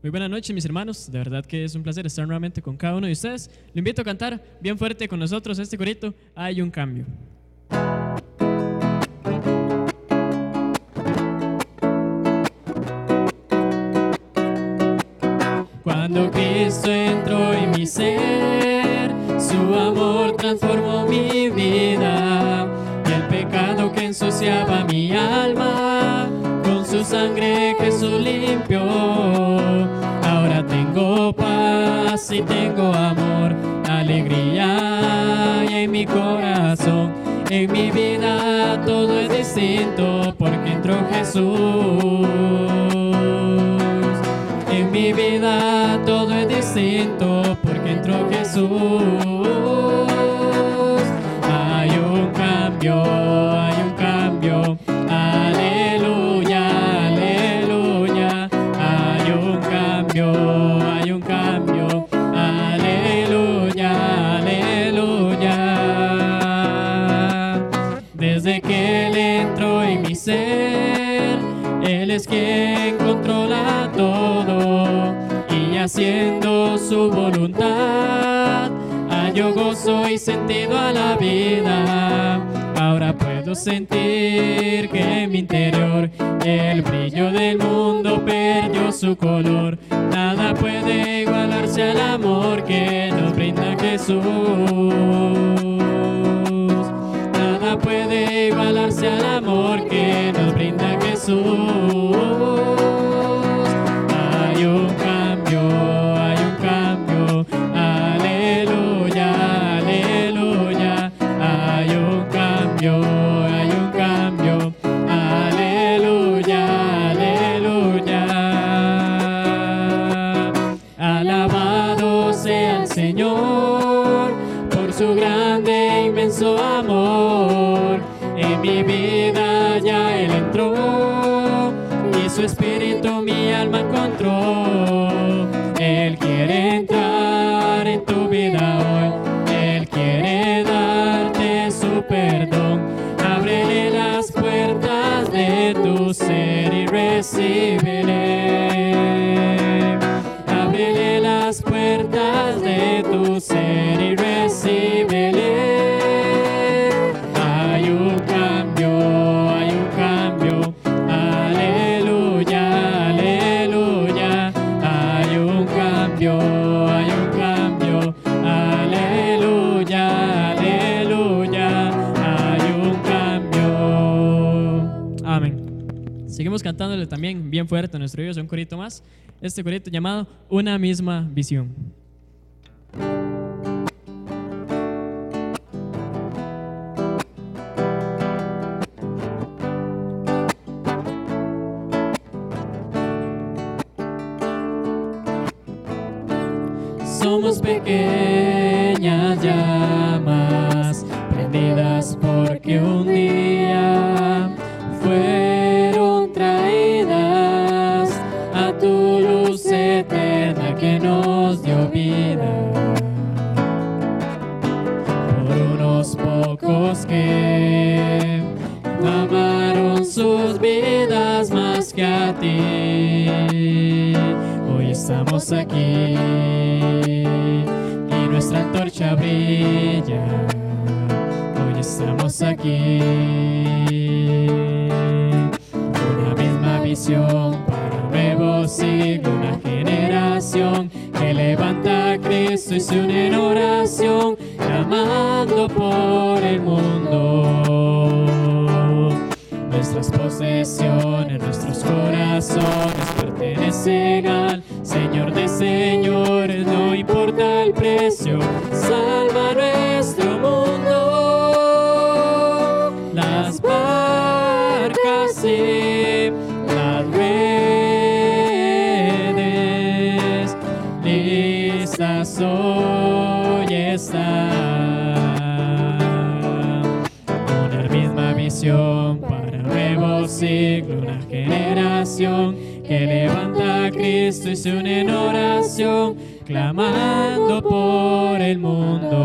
Muy buenas noches, mis hermanos. De verdad que es un placer estar nuevamente con cada uno de ustedes. Lo invito a cantar bien fuerte con nosotros este corito. Hay un cambio. Cuando Cristo entró en mi ser, su amor transformó mi vida, y el pecado que ensuciaba mi alma, con su sangre Jesús limpió. Ahora tengo paz y tengo amor, alegría y en mi corazón. En mi vida todo es distinto porque entró Jesús. En mi vida todo es distinto porque entró Jesús. Hay un cambio, hay un cambio. Aleluya, aleluya. Hay un cambio, hay un cambio. Aleluya, aleluya. Desde que Él entró en mi ser, Él es quien controla todo, y haciendo su voluntad hallo gozo y sentido a la vida. Ahora puedo sentir que en mi interior el brillo del mundo perdió su color. Nada puede igualarse al amor que nos brinda Jesús. Nada puede igualarse al amor que nos brinda Jesús. Hay un cambio, hay un cambio. Aleluya, aleluya. Hay un cambio, hay un cambio. Aleluya, aleluya. Alabado sea el Señor por su grande e inmenso amor. En mi vida ya Él entró y su espíritu mi alma encontró. Él quiere entrar en tu vida hoy. Él quiere darte su perdón. Ábrele las puertas de tu ser y recíbele. Ábrele las puertas de tu ser y recíbele. Hay un cambio, hay un cambio. Aleluya, aleluya. Hay un cambio, hay un cambio. Aleluya, aleluya. Hay un cambio. Amén. Seguimos cantándole también bien fuerte a nuestro Dios un corito más. Este corito llamado Una misma visión. Somos pequeñas llamas prendidas porque un día fueron traídas a tu luz eterna que nos dio vida. Por unos pocos que amaron sus vidas más que a ti. Hoy estamos aquí y nuestra antorcha brilla. Hoy estamos aquí. Una misma visión para un nuevo siglo, una generación que levanta a Cristo y se une en oración, clamando por el mundo. Nuestras posesiones, nuestros corazones pertenecen al Señor de señores. No importa el precio, salva nuestro mundo. Las barcas y las redes listas hoy están. Una misma visión para un nuevo siglo, una generación que levanta a Cristo y se une en oración, clamando por el mundo.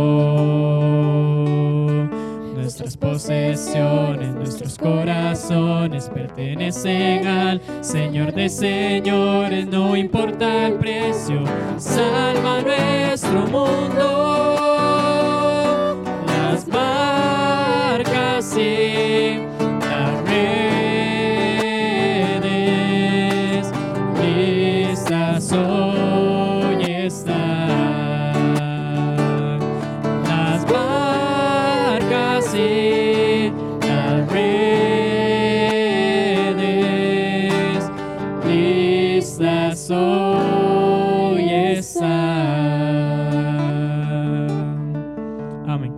nuestras posesiones, nuestros corazones pertenecen al Señor de señores, no importa el precio, salva nuestro mundo. Las barcas y las redes listas hoy están. Las barcas y las redes listas hoy están. Amén.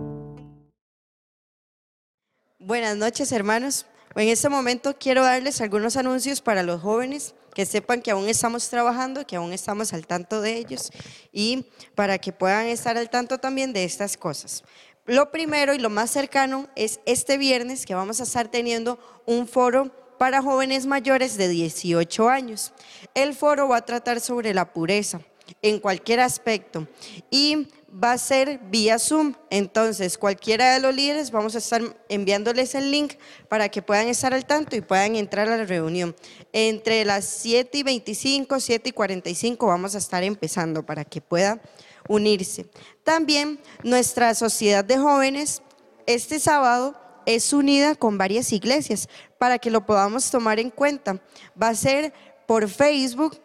Buenas noches, hermanos. En este momento quiero darles algunos anuncios para los jóvenes, que sepan que aún estamos trabajando, que aún estamos al tanto de ellos y para que puedan estar al tanto también de estas cosas. Lo primero y lo más cercano es este viernes, que vamos a estar teniendo un foro para jóvenes mayores de 18 años. El foro va a tratar sobre la pureza en cualquier aspecto y va a ser vía Zoom. Entonces cualquiera de los líderes vamos a estar enviándoles el link para que puedan estar al tanto y puedan entrar a la reunión. Entre las 7:25, 7:45 vamos a estar empezando para que pueda unirse. También nuestra sociedad de jóvenes este sábado es unida con varias iglesias para que lo podamos tomar en cuenta. Va a ser por Facebook,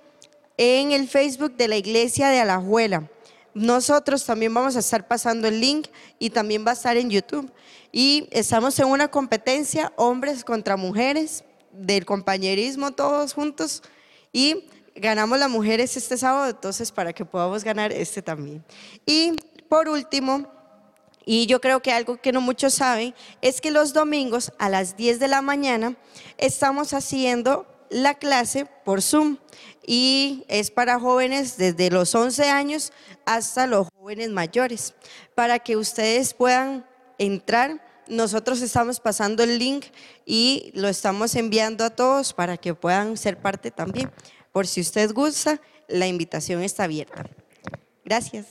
en el Facebook de la iglesia de Alajuela. Nosotros también vamos a estar pasando el link y también va a estar en YouTube. Y estamos en una competencia, hombres contra mujeres, del compañerismo todos juntos. Y ganamos las mujeres este sábado, entonces para que podamos ganar este también. Y por último, y yo creo que algo que no muchos saben, es que los domingos a las 10 de la mañana estamos haciendo la clase por Zoom y es para jóvenes desde los 11 años hasta los jóvenes mayores. Para que ustedes puedan entrar, nosotros estamos pasando el link y lo estamos enviando a todos para que puedan ser parte también. Por si usted gusta, la invitación está abierta. Gracias.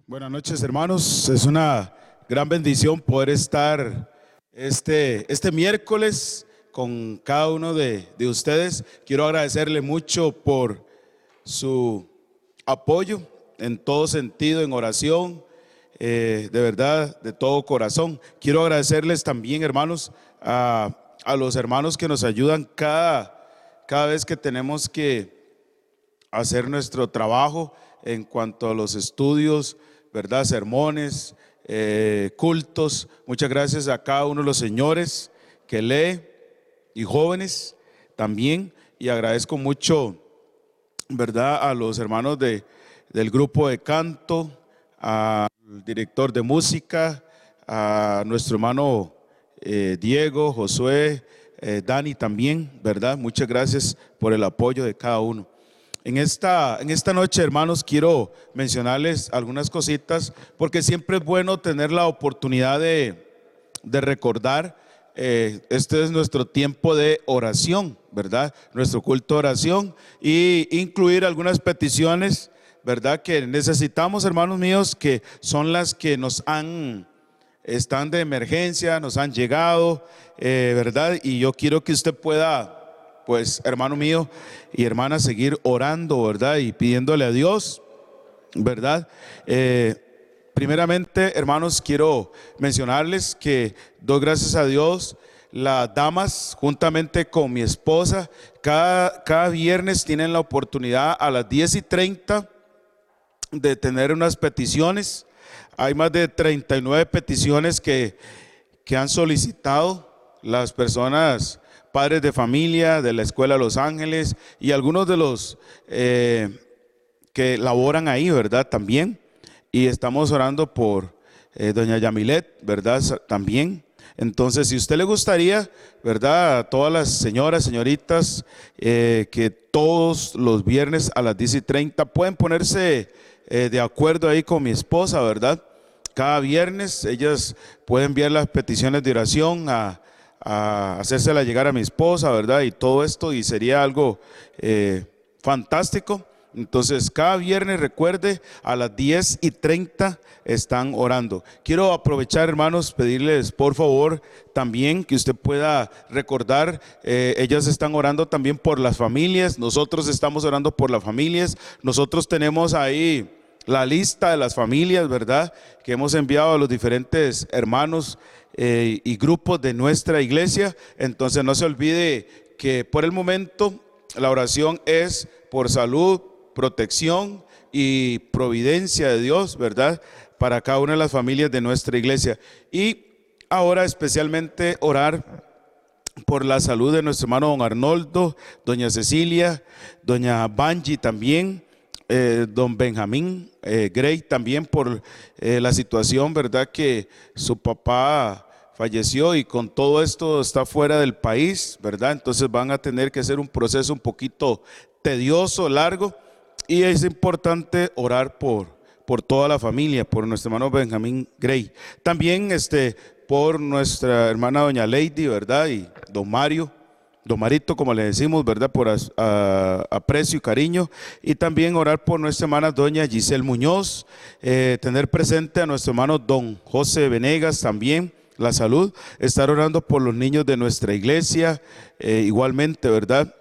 Buenas noches, hermanos. Es una gran bendición poder estar este miércoles con cada uno de ustedes. Quiero agradecerle mucho por su apoyo en todo sentido, en oración, de verdad, de todo corazón. Quiero agradecerles también, hermanos, a los hermanos que nos ayudan cada vez que tenemos que hacer nuestro trabajo en cuanto a los estudios, ¿verdad? Sermones, cultos. Muchas gracias a cada uno de los señores que lee y jóvenes también. Y agradezco mucho, ¿verdad?, a los hermanos del grupo de canto, al director de música, a nuestro hermano Diego, Josué, Dani también, ¿verdad? Muchas gracias por el apoyo de cada uno. En esta noche, hermanos, quiero mencionarles algunas cositas, porque siempre es bueno tener la oportunidad de recordar. Este es nuestro tiempo de oración, ¿verdad? Nuestro culto de oración, y incluir algunas peticiones, ¿verdad?, que necesitamos, hermanos míos, que son las que están de emergencia, nos han llegado, ¿verdad? Y yo quiero que usted pueda, pues, hermano mío y hermana, seguir orando, ¿verdad? Y pidiéndole a Dios, ¿verdad? Primeramente, hermanos, quiero mencionarles que doy gracias a Dios. Las damas, juntamente con mi esposa, cada viernes tienen la oportunidad a las 10:30 de tener unas peticiones. Hay más de 39 peticiones que han solicitado las personas, padres de familia de la Escuela Los Ángeles, y algunos de los que laboran ahí, ¿verdad?, también. Y estamos orando por doña Yamilet, ¿verdad?, también. Entonces, si a usted le gustaría, ¿verdad?, a todas las señoras, señoritas, que todos los viernes a las 10:30 pueden ponerse de acuerdo ahí con mi esposa, ¿verdad? Cada viernes ellas pueden enviar las peticiones de oración a hacérsela llegar a mi esposa, ¿verdad? Y todo esto, y sería algo fantástico, Entonces, cada viernes, recuerde, a las 10:30 están orando. Quiero aprovechar, hermanos, pedirles por favor también que usted pueda recordar, ellas están orando también por las familias, nosotros estamos orando por las familias, nosotros tenemos ahí la lista de las familias, ¿verdad?, que hemos enviado a los diferentes hermanos y grupos de nuestra iglesia. Entonces no se olvide que por el momento la oración es por salud, protección y providencia de Dios, ¿verdad?, para cada una de las familias de nuestra iglesia. Y ahora especialmente orar por la salud de nuestro hermano don Arnoldo, doña Cecilia, doña Banji también, don Benjamín Gray también, por la situación, ¿verdad?, que su papá falleció y con todo esto está fuera del país, ¿verdad? Entonces van a tener que hacer un proceso un poquito tedioso, largo, y es importante orar por toda la familia, por nuestro hermano Benjamín Gray. También por nuestra hermana doña Lady, ¿verdad? Y don Mario, don Marito, como le decimos, ¿verdad?, por aprecio y cariño. Y también orar por nuestra hermana doña Giselle Muñoz, tener presente a nuestro hermano don José Venegas también, la salud, estar orando por los niños de nuestra iglesia, igualmente, ¿verdad?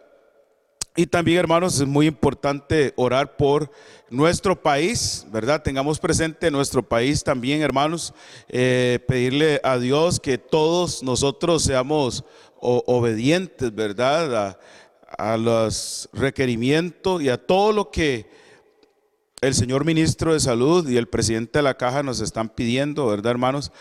Y también, hermanos, es muy importante orar por nuestro país, ¿verdad? Tengamos presente nuestro país también, hermanos, pedirle a Dios que todos nosotros seamos obedientes, ¿verdad?, a los requerimientos y a todo lo que el señor ministro de Salud y el presidente de la Caja nos están pidiendo, ¿verdad, hermanos?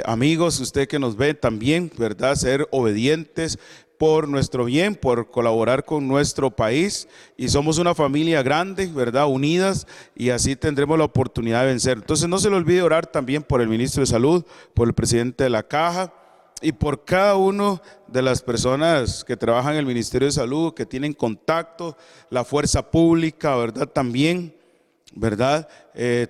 Amigos, usted que nos ve también, ¿verdad?, ser obedientes por nuestro bien, por colaborar con nuestro país, y somos una familia grande, ¿verdad?, unidas, y así tendremos la oportunidad de vencer. Entonces no se le olvide orar también por el ministro de Salud, por el presidente de la Caja y por cada uno de las personas que trabajan en el Ministerio de Salud, que tienen contacto, la fuerza pública, ¿verdad?, también, ¿verdad?,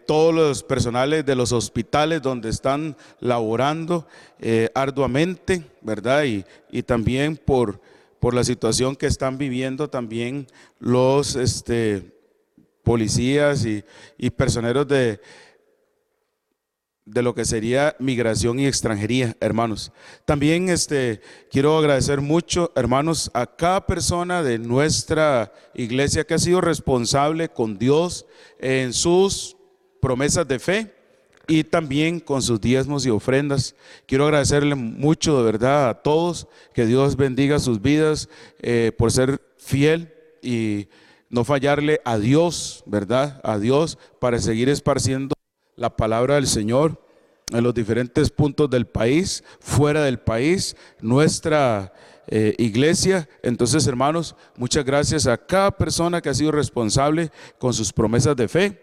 todos los personales de los hospitales donde están laborando arduamente, ¿verdad?, y también por la situación que están viviendo también los policías y personeros de lo que sería migración y extranjería, hermanos. También quiero agradecer mucho, hermanos, a cada persona de nuestra iglesia que ha sido responsable con Dios en sus promesas de fe y también con sus diezmos y ofrendas. Quiero agradecerle mucho, de verdad, a todos, que Dios bendiga sus vidas por ser fiel y no fallarle a Dios, ¿verdad?, a Dios, para seguir esparciendo la palabra del Señor en los diferentes puntos del país, fuera del país, nuestra iglesia. Entonces, hermanos, muchas gracias a cada persona que ha sido responsable con sus promesas de fe,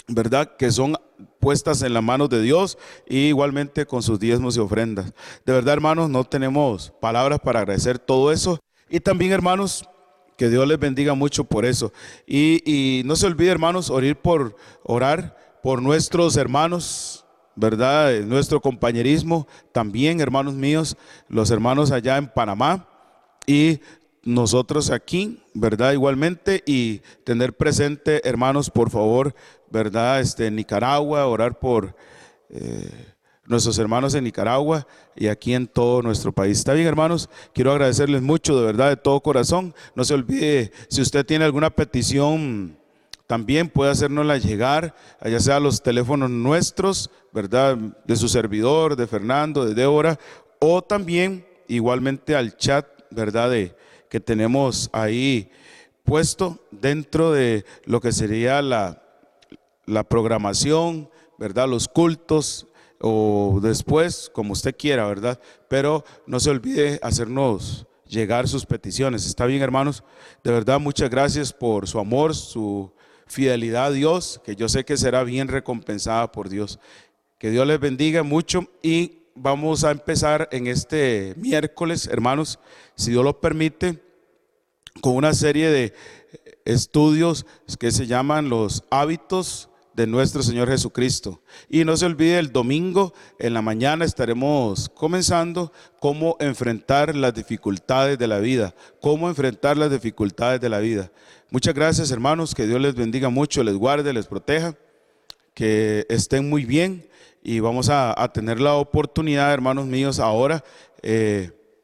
¿verdad?, que son puestas en las manos de Dios, y igualmente con sus diezmos y ofrendas. De verdad, hermanos, no tenemos palabras para agradecer todo eso. Y también, hermanos, que Dios les bendiga mucho por eso. Y no se olvide, hermanos, orar por nuestros hermanos, ¿verdad?, nuestro compañerismo también, hermanos míos, los hermanos allá en Panamá y nosotros aquí, ¿verdad?, igualmente. Y tener presente, hermanos, por favor, ¿verdad?, en Nicaragua, orar por nuestros hermanos en Nicaragua y aquí en todo nuestro país. Está bien, hermanos, quiero agradecerles mucho, de verdad, de todo corazón. No se olvide, si usted tiene alguna petición, también puede hacérnosla llegar, ya sea a los teléfonos nuestros, ¿verdad?, de su servidor, de Fernando, de Débora, o también igualmente al chat, ¿verdad?, que tenemos ahí puesto dentro de lo que sería la programación, ¿verdad?, los cultos, o después, como usted quiera, ¿verdad? Pero no se olvide hacernos llegar sus peticiones. Está bien, hermanos, de verdad, muchas gracias por su amor, su fidelidad a Dios, que yo sé que será bien recompensada por Dios. Que Dios les bendiga mucho, y vamos a empezar en este miércoles, hermanos, si Dios lo permite, con una serie de estudios que se llaman los hábitos de nuestro Señor Jesucristo. Y no se olvide, el domingo en la mañana estaremos comenzando cómo enfrentar las dificultades de la vida, cómo enfrentar las dificultades de la vida. Muchas gracias, hermanos, que Dios les bendiga mucho, les guarde, les proteja, que estén muy bien, y vamos a tener la oportunidad, hermanos míos, ahora,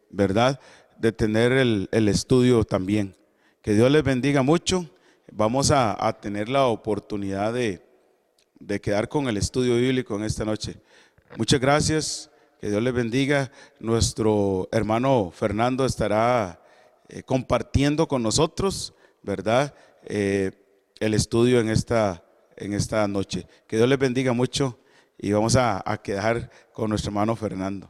¿verdad?, de tener el estudio también. Que Dios les bendiga mucho. Vamos a tener la oportunidad de quedar con el estudio bíblico en esta noche. Muchas gracias, que Dios les bendiga. Nuestro hermano Fernando estará compartiendo con nosotros, ¿verdad?, el estudio en esta noche. Que Dios les bendiga mucho, y vamos a quedar con nuestro hermano Fernando.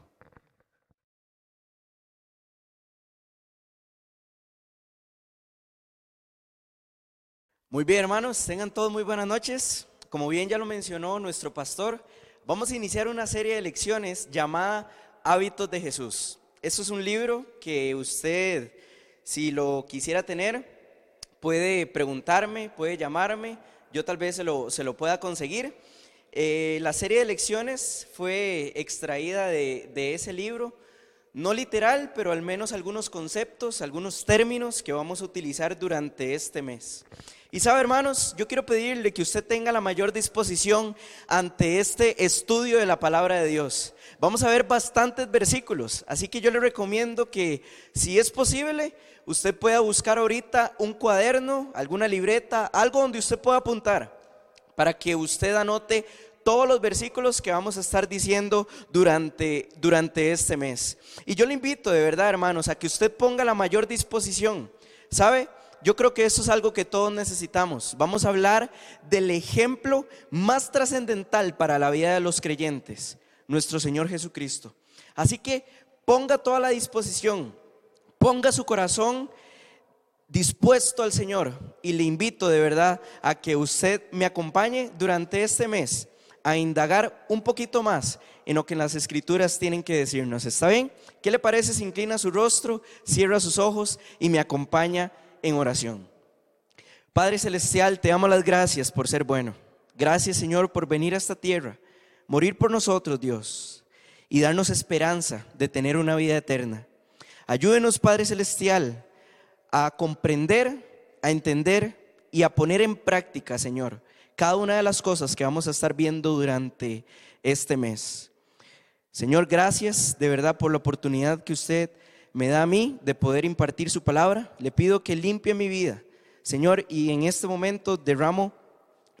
Muy bien, hermanos, tengan todos muy buenas noches. Como bien ya lo mencionó nuestro pastor, vamos a iniciar una serie de lecciones llamada Hábitos de Jesús. Esto es un libro que usted, si lo quisiera tener, puede preguntarme, puede llamarme, yo tal vez se lo pueda conseguir. La serie de lecciones fue extraída de ese libro, no literal, pero al menos algunos conceptos, algunos términos que vamos a utilizar durante este mes. Y sabe, hermanos, yo quiero pedirle que usted tenga la mayor disposición ante este estudio de la palabra de Dios. Vamos a ver bastantes versículos, así que yo le recomiendo que, si es posible, usted pueda buscar ahorita un cuaderno, alguna libreta, algo donde usted pueda apuntar, para que usted anote todos los versículos que vamos a estar diciendo durante este mes. Y yo le invito de verdad, hermanos, a que usted ponga la mayor disposición. ¿Sabe? Yo creo que eso es algo que todos necesitamos. Vamos a hablar del ejemplo más trascendental para la vida de los creyentes, nuestro Señor Jesucristo. Así que ponga toda la disposición, ponga su corazón dispuesto al Señor, y le invito de verdad a que usted me acompañe durante este mes a indagar un poquito más en lo que las Escrituras tienen que decirnos. ¿Está bien? ¿Qué le parece si inclina su rostro, cierra sus ojos y me acompaña en oración? Padre celestial, te damos las gracias por ser bueno. Gracias, Señor, por venir a esta tierra, morir por nosotros, Dios, y darnos esperanza de tener una vida eterna. Ayúdenos, Padre celestial, a comprender, a entender y a poner en práctica, Señor, cada una de las cosas que vamos a estar viendo durante este mes. Señor, gracias de verdad por la oportunidad que usted me da a mí de poder impartir su palabra. Le pido que limpie mi vida, Señor, y en este momento derramo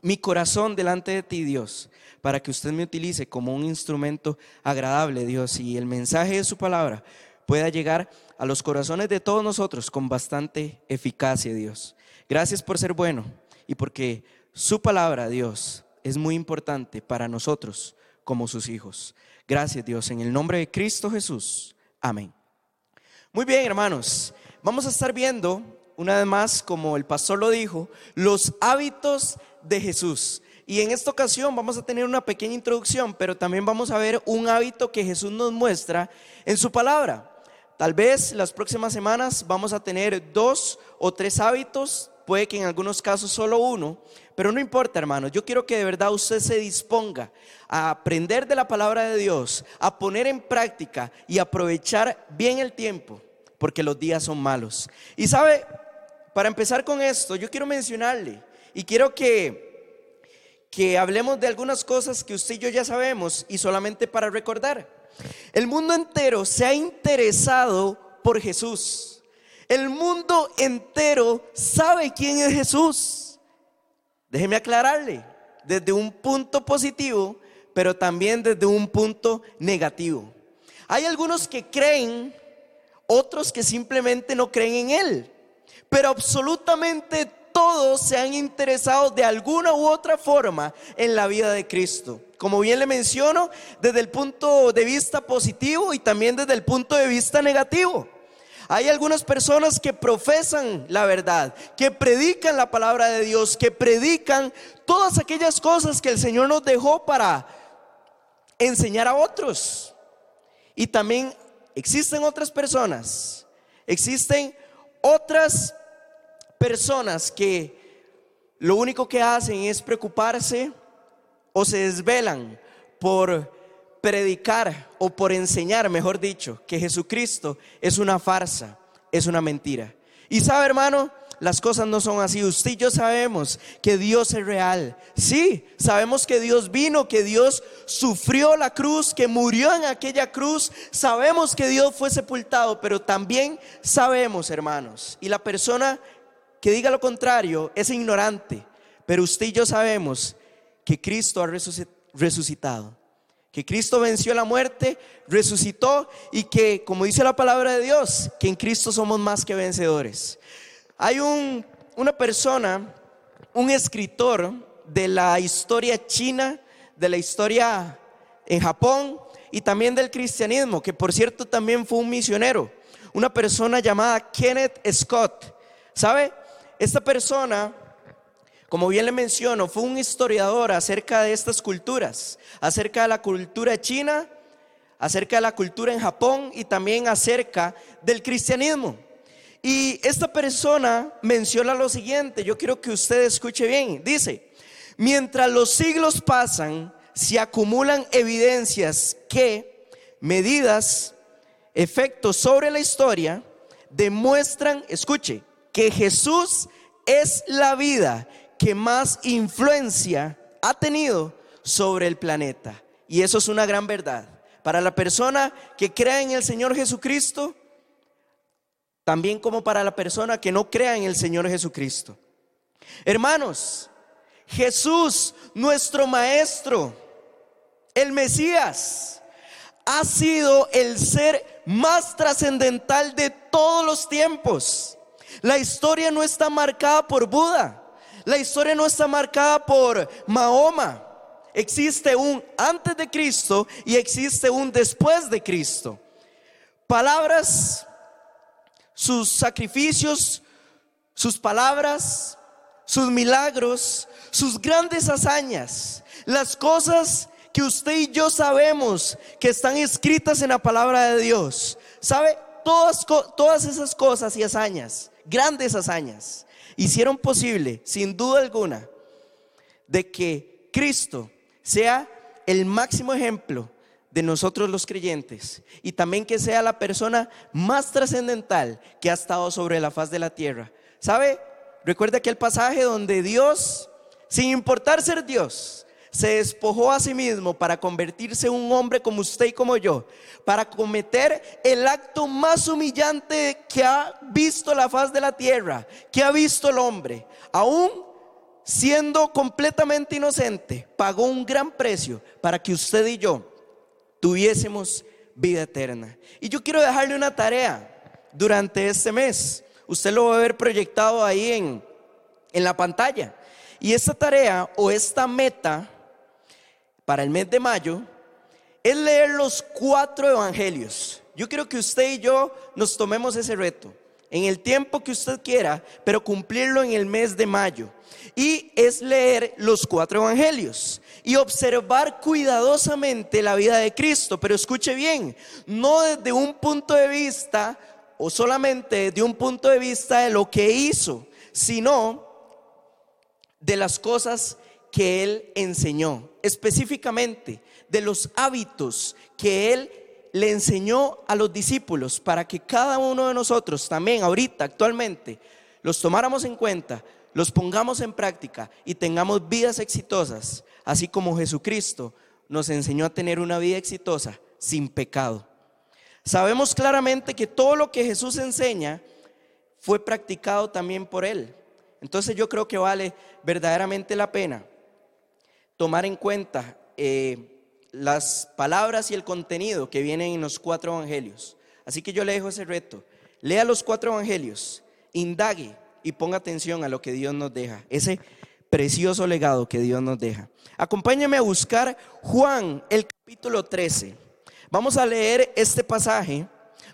mi corazón delante de ti, Dios, para que usted me utilice como un instrumento agradable, Dios, y el mensaje de su palabra pueda llegar a los corazones de todos nosotros con bastante eficacia, Dios. Gracias por ser bueno y porque su palabra, Dios, es muy importante para nosotros como sus hijos. Gracias, Dios, en el nombre de Cristo Jesús. Amén. Muy bien, hermanos, vamos a estar viendo una vez más, como el pastor lo dijo, los hábitos de Jesús. Y en esta ocasión vamos a tener una pequeña introducción, pero también vamos a ver un hábito que Jesús nos muestra en su palabra. Tal vez las próximas semanas vamos a tener 2 o 3 hábitos, puede que en algunos casos solo uno, pero no importa, hermanos. Yo quiero que de verdad usted se disponga a aprender de la palabra de Dios, a poner en práctica y aprovechar bien el tiempo, porque los días son malos. Y sabe, para empezar con esto, yo quiero mencionarle y quiero que hablemos de algunas cosas que usted y yo ya sabemos, y solamente para recordar. El mundo entero se ha interesado por Jesús. El mundo entero sabe quién es Jesús. Déjeme aclararle, desde un punto positivo, pero también desde un punto negativo. Hay algunos que creen, otros que simplemente no creen en Él, pero absolutamente todos se han interesado de alguna u otra forma en la vida de Cristo. Como bien le menciono, desde el punto de vista positivo y también desde el punto de vista negativo. Hay algunas personas que profesan la verdad, que predican la palabra de Dios, que predican todas aquellas cosas que el Señor nos dejó para enseñar a otros. Y también existen otras personas, que lo único que hacen es preocuparse o se desvelan por predicar o por enseñar, mejor dicho, que Jesucristo es una farsa, es una mentira. Y sabe, hermano, las cosas no son así. Usted y yo sabemos que Dios es real. Sí, sabemos que Dios vino, que Dios sufrió la cruz, que murió en aquella cruz. Sabemos que Dios fue sepultado, pero también sabemos, hermanos, y la persona que diga lo contrario es ignorante, pero usted y yo sabemos que Cristo ha resucitado, que Cristo venció la muerte, resucitó, y que, como dice la palabra de Dios, que en Cristo somos más que vencedores. Hay una persona, un escritor de la historia china, de la historia en Japón y también del cristianismo, que por cierto también fue un misionero, una persona llamada Kenneth Scott. ¿Sabe? Esta persona, como bien le menciono, fue un historiador acerca de estas culturas, acerca de la cultura china, acerca de la cultura en Japón y también acerca del cristianismo. Y esta persona menciona lo siguiente, yo quiero que usted escuche bien. Dice: mientras los siglos pasan, se acumulan evidencias que, medidas, efectos sobre la historia, demuestran, escuche, que Jesús es la vida que más influencia ha tenido sobre el planeta. Y eso es una gran verdad. Para la persona que crea en el Señor Jesucristo, también como para la persona que no crea en el Señor Jesucristo. Hermanos, Jesús, nuestro Maestro, el Mesías, ha sido el ser más trascendental de todos los tiempos. La historia no está marcada por Buda, la historia no está marcada por Mahoma. Existe un antes de Cristo y existe un después de Cristo. Palabras, sus sacrificios, sus palabras, sus milagros, sus grandes hazañas, las cosas que usted y yo sabemos que están escritas en la palabra de Dios. ¿Sabe? Todas esas cosas y hazañas, grandes hazañas, hicieron posible, sin duda alguna, de que Cristo sea el máximo ejemplo de nosotros los creyentes, y también que sea la persona más trascendental que ha estado sobre la faz de la tierra. ¿Sabe? Recuerda aquel pasaje donde Dios, sin importar ser Dios, se despojó a sí mismo para convertirse en un hombre como usted y como yo, para cometer el acto más humillante que ha visto la faz de la tierra, que ha visto el hombre. Aún siendo completamente inocente, pagó un gran precio para que usted y yo tuviésemos vida eterna. Y yo quiero dejarle una tarea durante este mes. Usted lo va a ver proyectado ahí en la pantalla. Y esta tarea o esta meta para el mes de mayo es leer los 4 evangelios. Yo quiero que usted y yo nos tomemos ese reto en el tiempo que usted quiera, pero cumplirlo en el mes de mayo. Y es leer los 4 evangelios y observar cuidadosamente la vida de Cristo. Pero escuche bien, no desde un punto de vista o solamente de un punto de vista de lo que hizo, sino de las cosas que Él enseñó, específicamente de los hábitos que Él le enseñó a los discípulos, para que cada uno de nosotros también ahorita, actualmente, los tomáramos en cuenta, los pongamos en práctica y tengamos vidas exitosas, así como Jesucristo nos enseñó a tener una vida exitosa sin pecado. Sabemos claramente que todo lo que Jesús enseña fue practicado también por Él. Entonces yo creo que vale verdaderamente la pena tomar en cuenta las palabras y el contenido que vienen en los 4 evangelios. Así que yo le dejo ese reto: lea los 4 evangelios, indague y ponga atención a lo que Dios nos deja, ese precioso legado que Dios nos deja. Acompáñame a buscar Juan, el capítulo 13. Vamos a leer este pasaje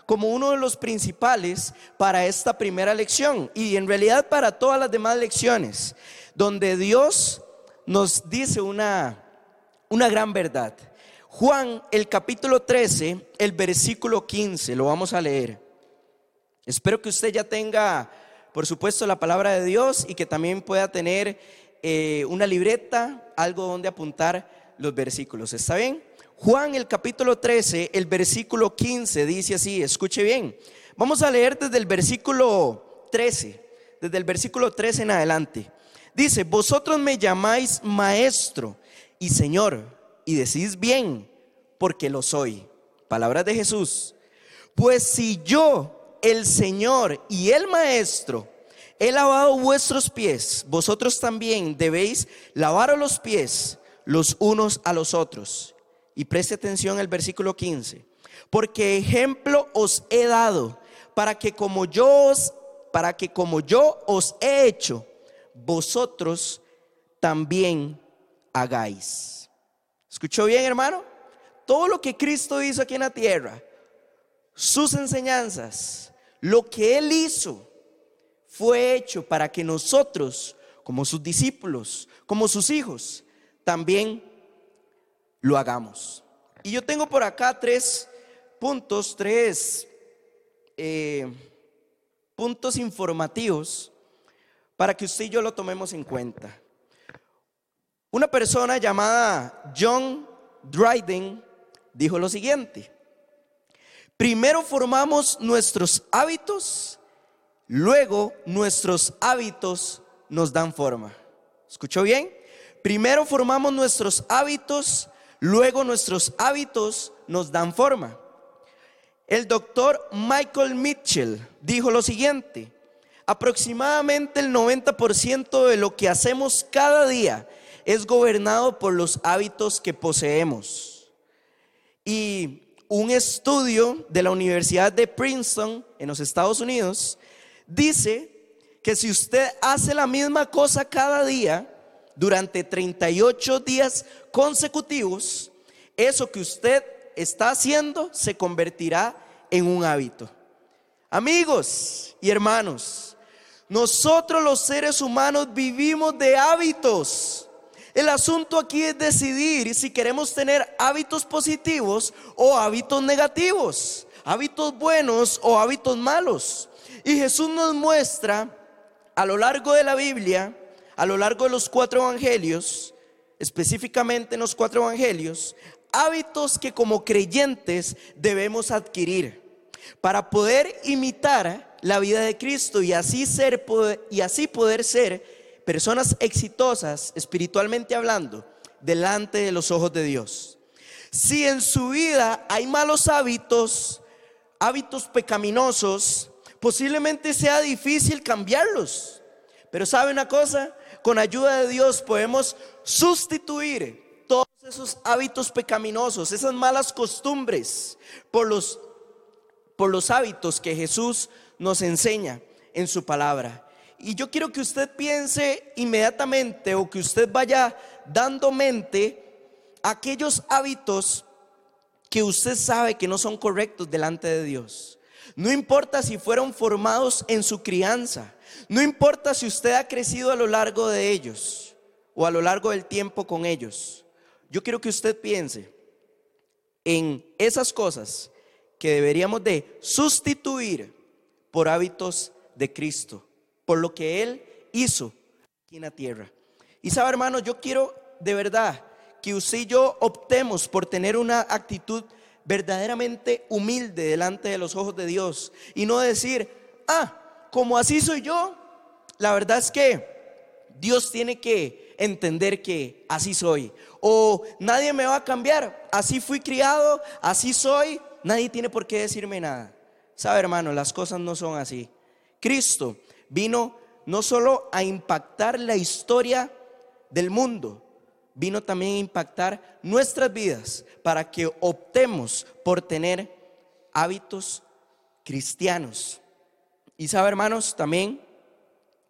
como uno de los principales para esta primera lección, y en realidad para todas las demás lecciones, donde Dios nos dice una gran verdad. Juan, el capítulo 13, el versículo 15, lo vamos a leer. Espero que usted ya tenga, por supuesto, la palabra de Dios, y que también pueda tener una libreta, algo donde apuntar los versículos. ¿Está bien? Juan, el capítulo 13, el versículo 15 dice así, escuche bien. Vamos a leer desde el versículo 13, desde el versículo 13 en adelante. Dice: vosotros me llamáis maestro y Señor, y decís bien, porque lo soy. Palabras de Jesús. Pues si yo, el Señor y el Maestro, he lavado vuestros pies, vosotros también debéis lavaros los pies los unos a los otros. Y preste atención al versículo 15. Porque ejemplo os he dado, para que como yo os he hecho, vosotros también hagáis. ¿Escuchó bien, hermano? Todo lo que Cristo hizo aquí en la tierra, sus enseñanzas, lo que Él hizo, fue hecho para que nosotros, como sus discípulos, como sus hijos, también lo hagamos. Y yo tengo por acá tres puntos informativos para que usted y yo lo tomemos en cuenta. Una persona llamada John Dryden dijo lo siguiente: primero formamos nuestros hábitos, luego nuestros hábitos nos dan forma. ¿Escuchó bien? Primero formamos nuestros hábitos, luego nuestros hábitos nos dan forma. El doctor Michael Mitchell dijo lo siguiente: aproximadamente el 90% de lo que hacemos cada día es gobernado por los hábitos que poseemos. Y un estudio de la Universidad de Princeton en los Estados Unidos dice que si usted hace la misma cosa cada día durante 38 días consecutivos, eso que usted está haciendo se convertirá en un hábito. Amigos y hermanos, nosotros los seres humanos vivimos de hábitos. El asunto aquí es decidir si queremos tener hábitos positivos o hábitos negativos, hábitos buenos o hábitos malos. Y Jesús nos muestra a lo largo de la Biblia, a lo largo de los 4 evangelios, específicamente en los 4 evangelios, hábitos que como creyentes debemos adquirir para poder imitar la vida de Cristo y así poder ser personas exitosas espiritualmente hablando delante de los ojos de Dios. Si en su vida hay malos hábitos, hábitos pecaminosos, posiblemente sea difícil cambiarlos. Pero ¿sabe una cosa? Con ayuda de Dios podemos sustituir todos esos hábitos pecaminosos, esas malas costumbres, por los hábitos que Jesús nos enseña en su palabra. Y yo quiero que usted piense inmediatamente, o que usted vaya dando mente a aquellos hábitos que usted sabe que no son correctos delante de Dios. No importa si fueron formados en su crianza, no importa si usted ha crecido a lo largo de ellos o a lo largo del tiempo con ellos. Yo quiero que usted piense en esas cosas que deberíamos de sustituir por hábitos de Cristo, por lo que Él hizo aquí en la tierra. Y sabe, hermano, yo quiero de verdad que usted y yo optemos por tener una actitud verdaderamente humilde delante de los ojos de Dios y no decir: como así soy yo. La verdad es que Dios tiene que entender que así soy, o nadie me va a cambiar, así fui criado, así soy, nadie tiene por qué decirme nada. Sabe, hermano, las cosas no son así. Cristo vino no solo a impactar la historia del mundo, vino también a impactar nuestras vidas para que optemos por tener hábitos cristianos. Y sabe, hermanos, también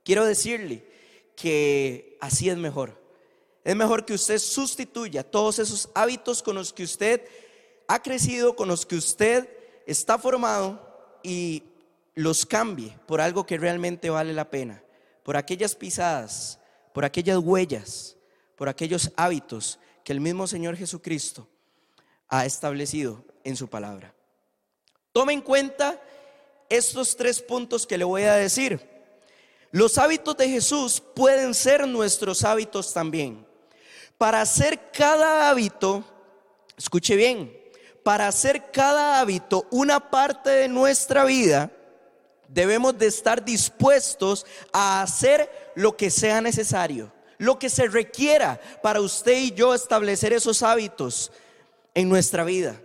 quiero decirle que así es mejor. Es mejor que usted sustituya todos esos hábitos con los que usted ha crecido, con los que usted está formado, y los cambie por algo que realmente vale la pena, por aquellas pisadas, por aquellas huellas, por aquellos hábitos que el mismo Señor Jesucristo ha establecido en su palabra. Tome en cuenta estos 3 puntos que le voy a decir. Los hábitos de Jesús pueden ser nuestros hábitos también. Para hacer cada hábito, escuche bien, para hacer cada hábito una parte de nuestra vida, debemos de estar dispuestos a hacer lo que sea necesario, lo que se requiera para usted y yo establecer esos hábitos en nuestra vida.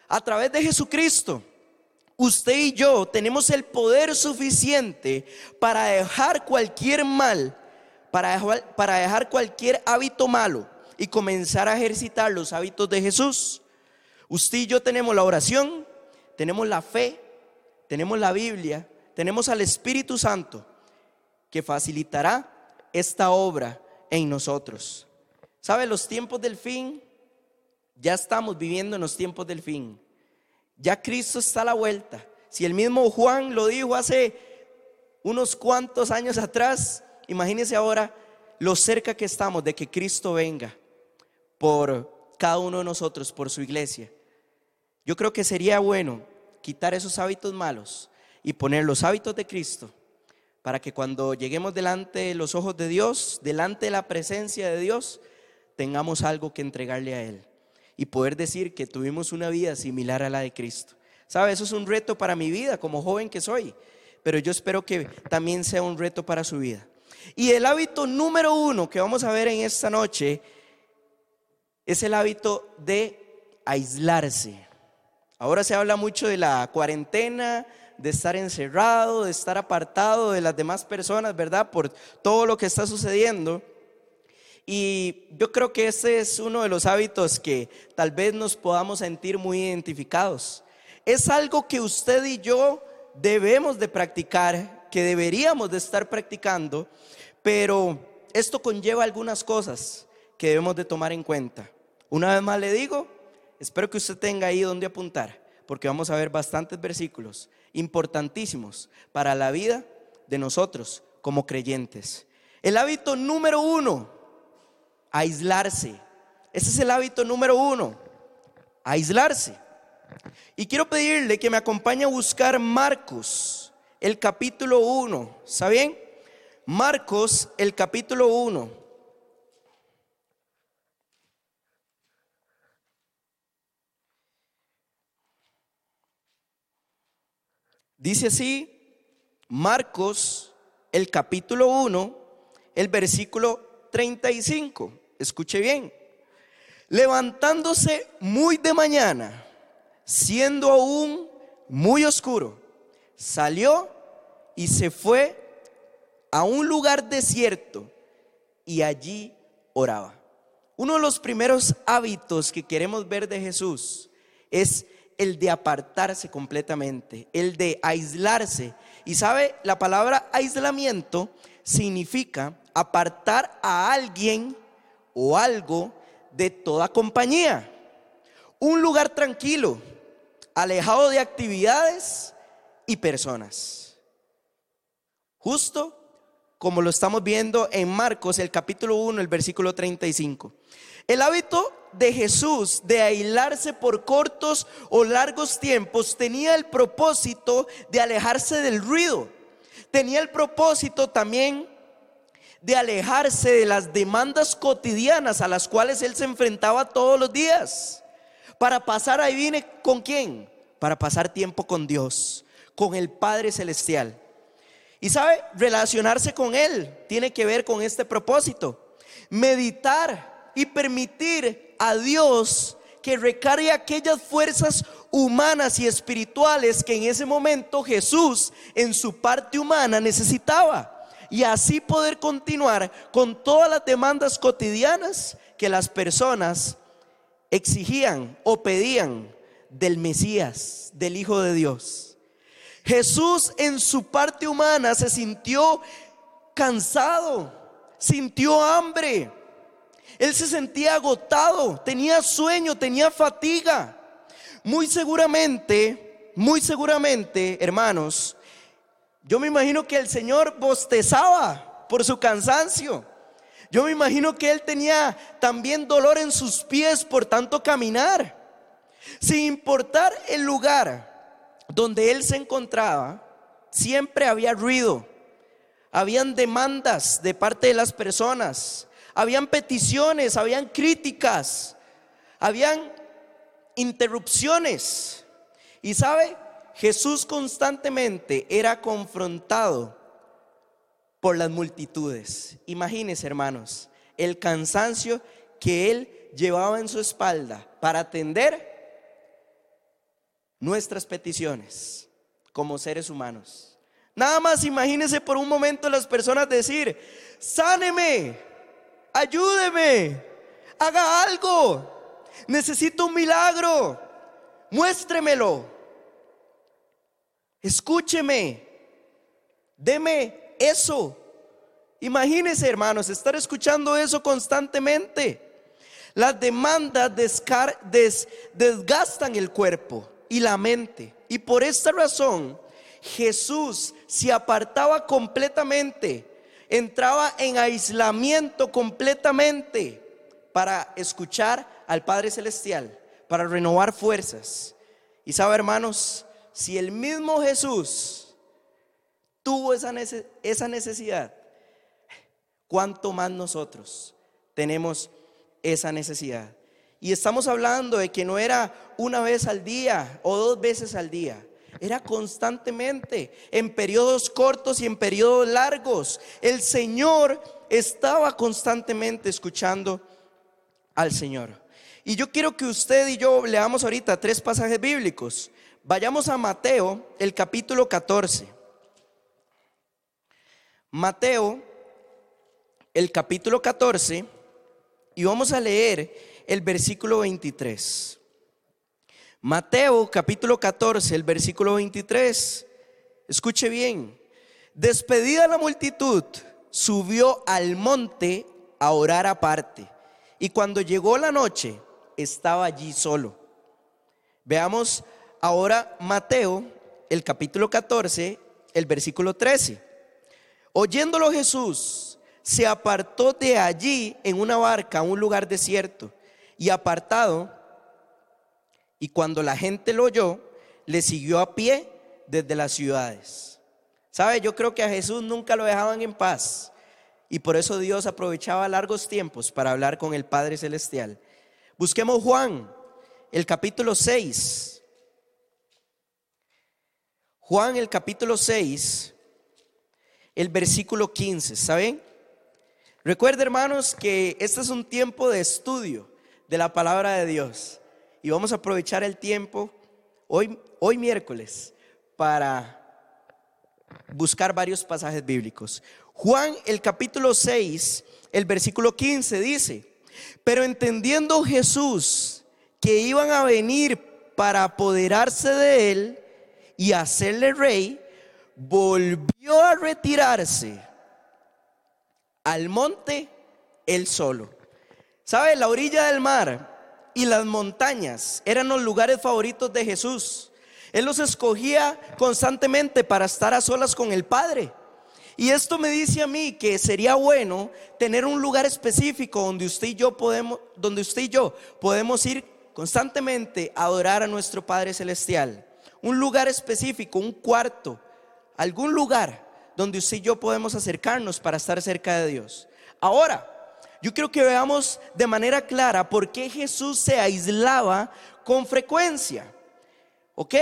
A través de Jesucristo, usted y yo tenemos el poder suficiente para dejar cualquier mal, para dejar cualquier hábito malo y comenzar a ejercitar los hábitos de Jesús. Usted y yo tenemos la oración, tenemos la fe, tenemos la Biblia, tenemos al Espíritu Santo que facilitará esta obra en nosotros. ¿Sabe? Los tiempos del fin, ya estamos viviendo en los tiempos del fin. Ya Cristo está a la vuelta. Si el mismo Juan lo dijo hace unos cuantos años atrás, imagínense ahora lo cerca que estamos de que Cristo venga por cada uno de nosotros, por su iglesia. Yo creo que sería bueno quitar esos hábitos malos y poner los hábitos de Cristo, para que cuando lleguemos delante de los ojos de Dios, delante de la presencia de Dios, tengamos algo que entregarle a Él y poder decir que tuvimos una vida similar a la de Cristo. ¿Sabe? Eso es un reto para mi vida como joven que soy, pero yo espero que también sea un reto para su vida. Y el hábito número 1 que vamos a ver en esta noche es el hábito de aislarse. Ahora se habla mucho de la cuarentena, de estar encerrado, de estar apartado de las demás personas, ¿verdad? Por todo lo que está sucediendo. Y yo creo que ese es uno de los hábitos que tal vez nos podamos sentir muy identificados. Es algo que usted y yo debemos de practicar, que deberíamos de estar practicando, pero esto conlleva algunas cosas que debemos de tomar en cuenta. Una vez más le digo, espero que usted tenga ahí donde apuntar, porque vamos a ver bastantes versículos importantísimos para la vida de nosotros como creyentes. El hábito número 1, aislarse. Ese es el hábito número 1, aislarse. Y quiero pedirle que me acompañe a buscar Marcos, el capítulo 1. ¿Está bien? Marcos, el capítulo 1. Dice así, Marcos, el capítulo 1, el versículo 35. Escuche bien. Levantándose muy de mañana, siendo aún muy oscuro, salió y se fue a un lugar desierto y allí oraba. Uno de los primeros hábitos que queremos ver de Jesús es el de apartarse completamente, el de aislarse. Y sabe, la palabra aislamiento significa apartar a alguien o algo de toda compañía. Un lugar tranquilo, alejado de actividades y personas. Justo como lo estamos viendo en Marcos, el capítulo 1, el versículo 35. El hábito de Jesús de aislarse por cortos o largos tiempos tenía el propósito de alejarse del ruido. Tenía el propósito también de alejarse de las demandas cotidianas a las cuales él se enfrentaba todos los días, para pasar, ahí viene, ¿con quién? Para pasar tiempo con Dios, con el Padre Celestial. Y sabe, relacionarse con Él tiene que ver con este propósito: meditar y permitir a Dios que recargue aquellas fuerzas humanas y espirituales que en ese momento Jesús en su parte humana necesitaba, y así poder continuar con todas las demandas cotidianas que las personas exigían o pedían del Mesías, del Hijo de Dios. Jesús en su parte humana se sintió cansado, sintió hambre, él se sentía agotado, tenía sueño, tenía fatiga. Muy seguramente, hermanos, yo me imagino que el Señor bostezaba por su cansancio. Yo me imagino que él tenía también dolor en sus pies por tanto caminar. Sin importar el lugar donde él se encontraba, siempre había ruido, habían demandas de parte de las personas, habían peticiones, habían críticas, habían interrupciones. Y sabe, Jesús constantemente era confrontado por las multitudes. Imagínense, hermanos, el cansancio que él llevaba en su espalda para atender nuestras peticiones como seres humanos. Nada más imagínense por un momento las personas decir: sáneme, ayúdeme, haga algo, necesito un milagro, muéstremelo, escúcheme, deme eso. Imagínense, hermanos, estar escuchando eso constantemente. Las demandas desgastan el cuerpo y la mente, y por esta razón Jesús se apartaba completamente, entraba en aislamiento completamente para escuchar al Padre Celestial, para renovar fuerzas. Y sabe, hermanos, si el mismo Jesús tuvo esa necesidad, ¿cuánto más nosotros tenemos esa necesidad? Y estamos hablando de que no era una vez al día o 2 veces al día, era constantemente, en periodos cortos y en periodos largos. El Señor estaba constantemente escuchando al Señor. Y yo quiero que usted y yo leamos ahorita 3 pasajes bíblicos. Vayamos a Mateo, el capítulo 14. Mateo, el capítulo 14, y vamos a leer el versículo 23. Mateo capítulo 14, el versículo 23. Escuche bien. Despedida la multitud, subió al monte a orar aparte, y cuando llegó la noche, estaba allí solo. Veamos ahora Mateo, el capítulo 14, el versículo 13. Oyéndolo Jesús, se apartó de allí en una barca a un lugar desierto y apartado, y cuando la gente lo oyó, le siguió a pie desde las ciudades. ¿Sabe? Yo creo que a Jesús nunca lo dejaban en paz, y por eso Dios aprovechaba largos tiempos para hablar con el Padre Celestial. Busquemos Juan, el capítulo 6. Juan, el capítulo 6, el versículo 15. ¿Saben? Recuerden, hermanos, que este es un tiempo de estudio de la palabra de Dios, y vamos a aprovechar el tiempo hoy miércoles para buscar varios pasajes bíblicos. Juan, el capítulo 6, el versículo 15 dice: pero entendiendo Jesús que iban a venir para apoderarse de él y hacerle rey, volvió a retirarse al monte él solo. ¿Sabe? La orilla del mar y las montañas eran los lugares favoritos de Jesús. Él los escogía constantemente para estar a solas con el Padre. Y esto me dice a mí que sería bueno tener un lugar específico donde usted y yo podemos ir constantemente a adorar a nuestro Padre Celestial. Un lugar específico, un cuarto, algún lugar donde usted y yo podemos acercarnos para estar cerca de Dios. Ahora, yo quiero que veamos de manera clara por qué Jesús se aislaba con frecuencia. ¿Ok?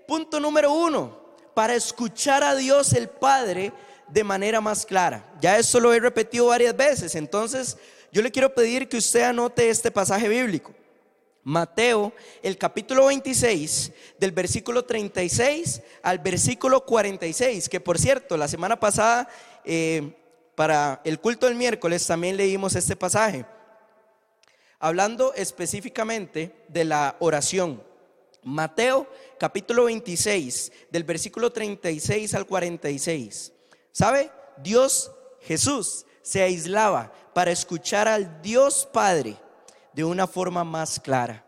Punto número 1, para escuchar a Dios el Padre de manera más clara. Ya esto lo he repetido varias veces, entonces yo le quiero pedir que usted anote este pasaje bíblico. Mateo, el capítulo 26, del versículo 36 al versículo 46, que por cierto, la semana pasada, para el culto del miércoles, también leímos este pasaje, hablando específicamente de la oración. Mateo, capítulo 26, del versículo 36 al 46. ¿Sabe? Dios, Jesús, se aislaba para escuchar al Dios Padre de una forma más clara.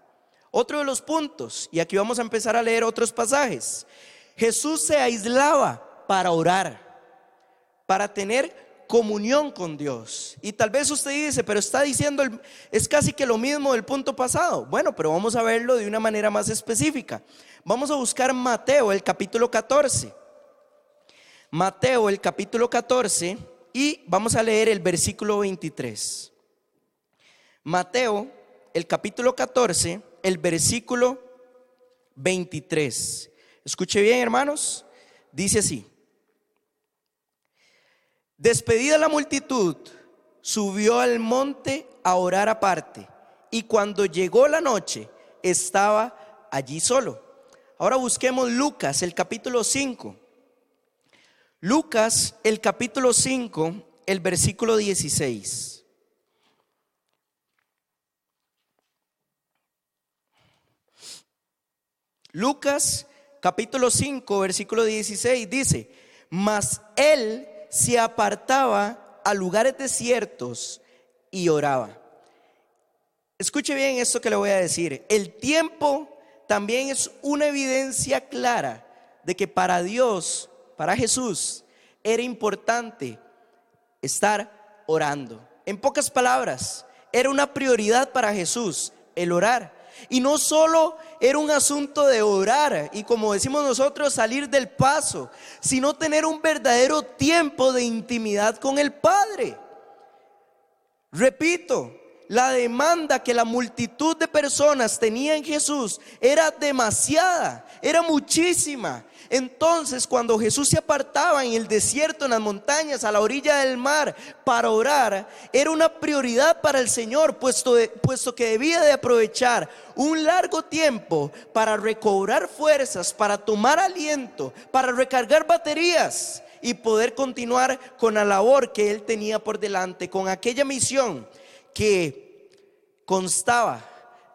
Otro de los puntos, y aquí vamos a empezar a leer otros pasajes. Jesús se aislaba para orar, para tener comunión con Dios. Y tal vez usted dice, pero está diciendo, es casi que lo mismo del punto pasado. Bueno, pero vamos a verlo de una manera más específica. Vamos a buscar Mateo, el capítulo 14. Mateo, el capítulo 14, y vamos a leer el versículo 23. Mateo, el capítulo 14, el versículo 23. Escuche bien, hermanos. Dice así: despedida la multitud, subió al monte a orar aparte, y cuando llegó la noche, estaba allí solo. Ahora busquemos Lucas, el capítulo 5. Lucas, el capítulo 5, el versículo 16. Lucas, capítulo 5, versículo 16 dice: mas él se apartaba a lugares desiertos y oraba. Escuche bien esto que le voy a decir. El tiempo también es una evidencia clara de que para Dios, para Jesús, era importante estar orando. En pocas palabras, era una prioridad para Jesús el orar. Y no solo era un asunto de orar y, como decimos nosotros, salir del paso, sino tener un verdadero tiempo de intimidad con el Padre. Repito, la demanda que la multitud de personas tenía en Jesús era demasiada, era muchísima. Entonces, cuando Jesús se apartaba en el desierto, en las montañas, a la orilla del mar, para orar, era una prioridad para el Señor, puesto que debía de aprovechar un largo tiempo para recobrar fuerzas, para tomar aliento, para recargar baterías y poder continuar con la labor que Él tenía por delante, con aquella misión que constaba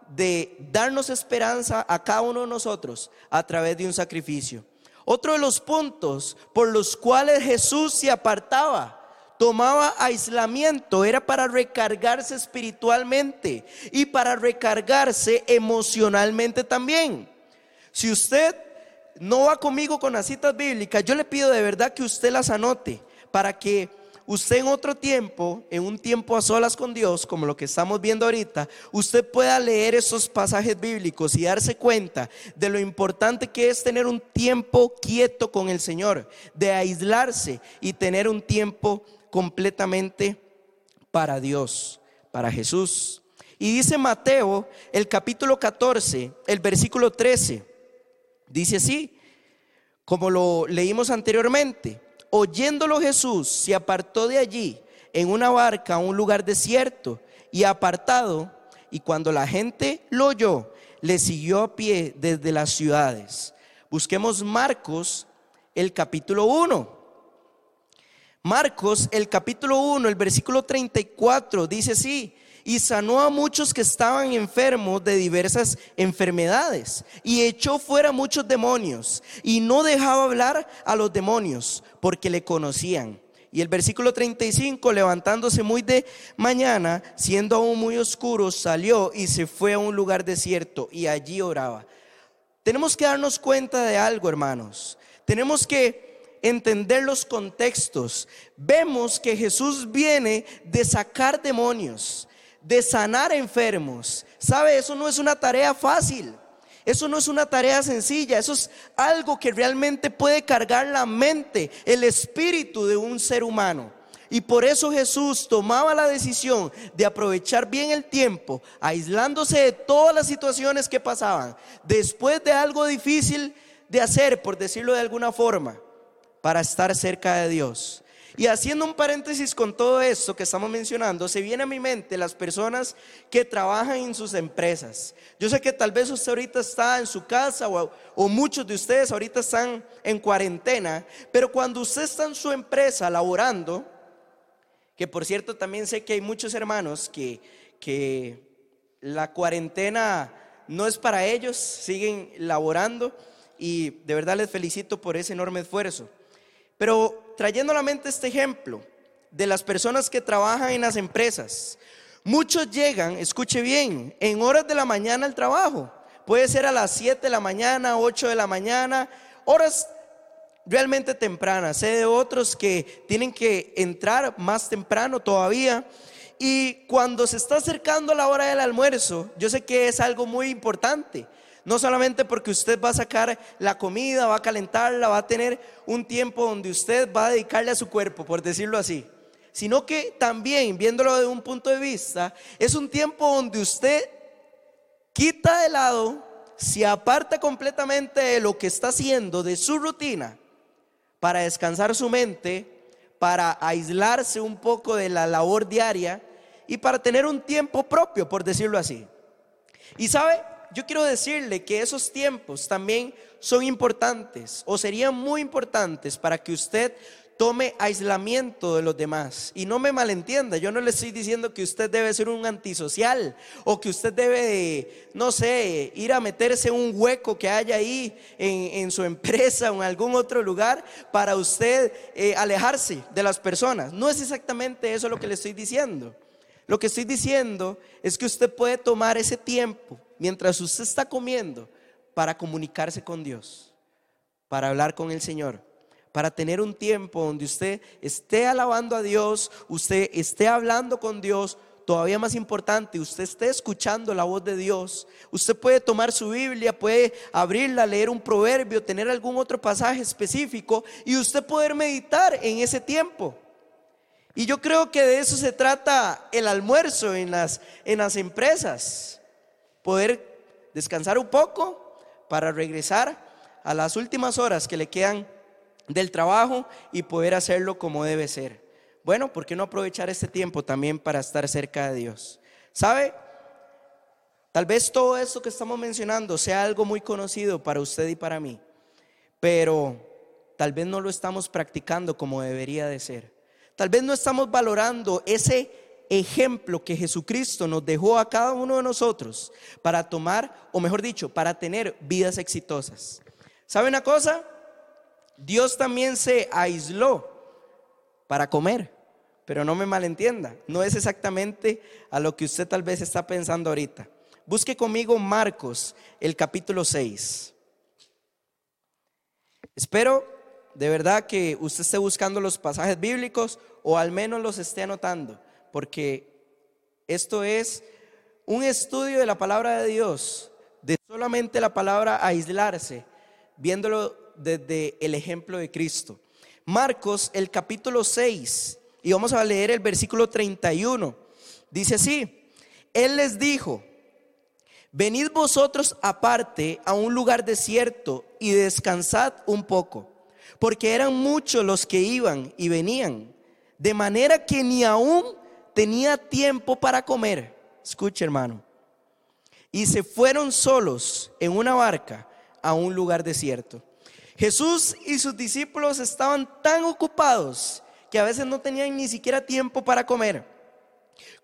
de darnos esperanza a cada uno de nosotros a través de un sacrificio. Otro de los puntos por los cuales Jesús se apartaba, tomaba aislamiento, era para recargarse espiritualmente y para recargarse emocionalmente también. Si usted no va conmigo con las citas bíblicas, yo le pido de verdad que usted las anote, para que usted en otro tiempo, en un tiempo a solas con Dios, como lo que estamos viendo ahorita, usted pueda leer esos pasajes bíblicos y darse cuenta de lo importante que es tener un tiempo quieto con el Señor, de aislarse y tener un tiempo completamente para Dios, para Jesús. Y dice Mateo, el capítulo 14, el versículo 13, dice así, como lo leímos anteriormente: oyéndolo Jesús se apartó de allí en una barca a un lugar desierto y apartado, y cuando la gente lo oyó, le siguió a pie desde las ciudades. Busquemos Marcos, el capítulo 1. Marcos, el capítulo 1, el versículo 34, dice así: y sanó a muchos que estaban enfermos de diversas enfermedades, y echó fuera muchos demonios, y no dejaba hablar a los demonios, porque le conocían. Y el versículo 35, levantándose muy de mañana, siendo aún muy oscuro, salió y se fue a un lugar desierto, y allí oraba. Tenemos que darnos cuenta de algo, hermanos. Tenemos que entender los contextos. Vemos que Jesús viene de sacar demonios, de sanar enfermos. ¿Sabe? Eso no es una tarea fácil. Eso no es una tarea sencilla. Eso es algo que realmente puede cargar la mente, el espíritu de un ser humano. Y por eso Jesús tomaba la decisión de aprovechar bien el tiempo, aislándose de todas las situaciones que pasaban, después de algo difícil de hacer, por decirlo de alguna forma, para estar cerca de Dios. Y haciendo un paréntesis con todo esto que estamos mencionando, se viene a mi mente las personas que trabajan en sus empresas. Yo sé que tal vez usted ahorita está en su casa, o muchos de ustedes ahorita están en cuarentena, pero cuando usted está en su empresa laborando, que por cierto también sé que hay muchos hermanos que la cuarentena no es para ellos, siguen laborando, y de verdad les felicito por ese enorme esfuerzo. Pero trayendo a la mente este ejemplo de las personas que trabajan en las empresas, muchos llegan, escuche bien, en horas de la mañana al trabajo. Puede ser a las 7 de la mañana, 8 de la mañana, horas realmente tempranas. Sé de otros que tienen que entrar más temprano todavía. Y cuando se está acercando la hora del almuerzo, yo sé que es algo muy importante. No solamente porque usted va a sacar la comida, va a calentarla, va a tener un tiempo donde usted va a dedicarle a su cuerpo, por decirlo así, sino que también, viéndolo de un punto de vista, es un tiempo donde usted quita de lado, se aparta completamente de lo que está haciendo, de su rutina, para descansar su mente, para aislarse un poco de la labor diaria y para tener un tiempo propio, por decirlo así. Y sabe, yo quiero decirle que esos tiempos también son importantes, o serían muy importantes, para que usted tome aislamiento de los demás. Y no me malentienda, yo no le estoy diciendo que usted debe ser un antisocial, o que usted debe, no sé, ir a meterse en un hueco que haya ahí en su empresa o en algún otro lugar para usted alejarse de las personas. No es exactamente eso lo que le estoy diciendo. Lo que estoy diciendo es que usted puede tomar ese tiempo mientras usted está comiendo para comunicarse con Dios, para hablar con el Señor, para tener un tiempo donde usted esté alabando a Dios, usted esté hablando con Dios. Todavía más importante, usted esté escuchando la voz de Dios. Usted puede tomar su Biblia, puede abrirla, leer un proverbio, tener algún otro pasaje específico y usted poder meditar en ese tiempo. Y yo creo que de eso se trata el almuerzo en las empresas. Poder descansar un poco para regresar a las últimas horas que le quedan del trabajo y poder hacerlo como debe ser. Bueno, ¿por qué no aprovechar este tiempo también para estar cerca de Dios? ¿Sabe? Tal vez todo esto que estamos mencionando sea algo muy conocido para usted y para mí, pero tal vez no lo estamos practicando como debería de ser. Tal vez no estamos valorando ese ejemplo que Jesucristo nos dejó a cada uno de nosotros para tomar, o mejor dicho, para tener vidas exitosas. ¿Sabe una cosa? Dios también se aisló para comer, pero no me malentienda, no es exactamente a lo que usted tal vez está pensando ahorita. Busque conmigo Marcos, el capítulo 6. Espero de verdad que usted esté buscando los pasajes bíblicos, o al menos los esté anotando, porque esto es un estudio de la palabra de Dios, de solamente la palabra aislarse, viéndolo desde el ejemplo de Cristo. Marcos, el capítulo 6, y vamos a leer el versículo 31. Dice así: Él les dijo: venid vosotros aparte a un lugar desierto y descansad un poco, porque eran muchos los que iban y venían, de manera que ni aún tenía tiempo para comer. Escuche, hermano. Y se fueron solos en una barca a un lugar desierto. Jesús y sus discípulos estaban tan ocupados que a veces no tenían ni siquiera tiempo para comer.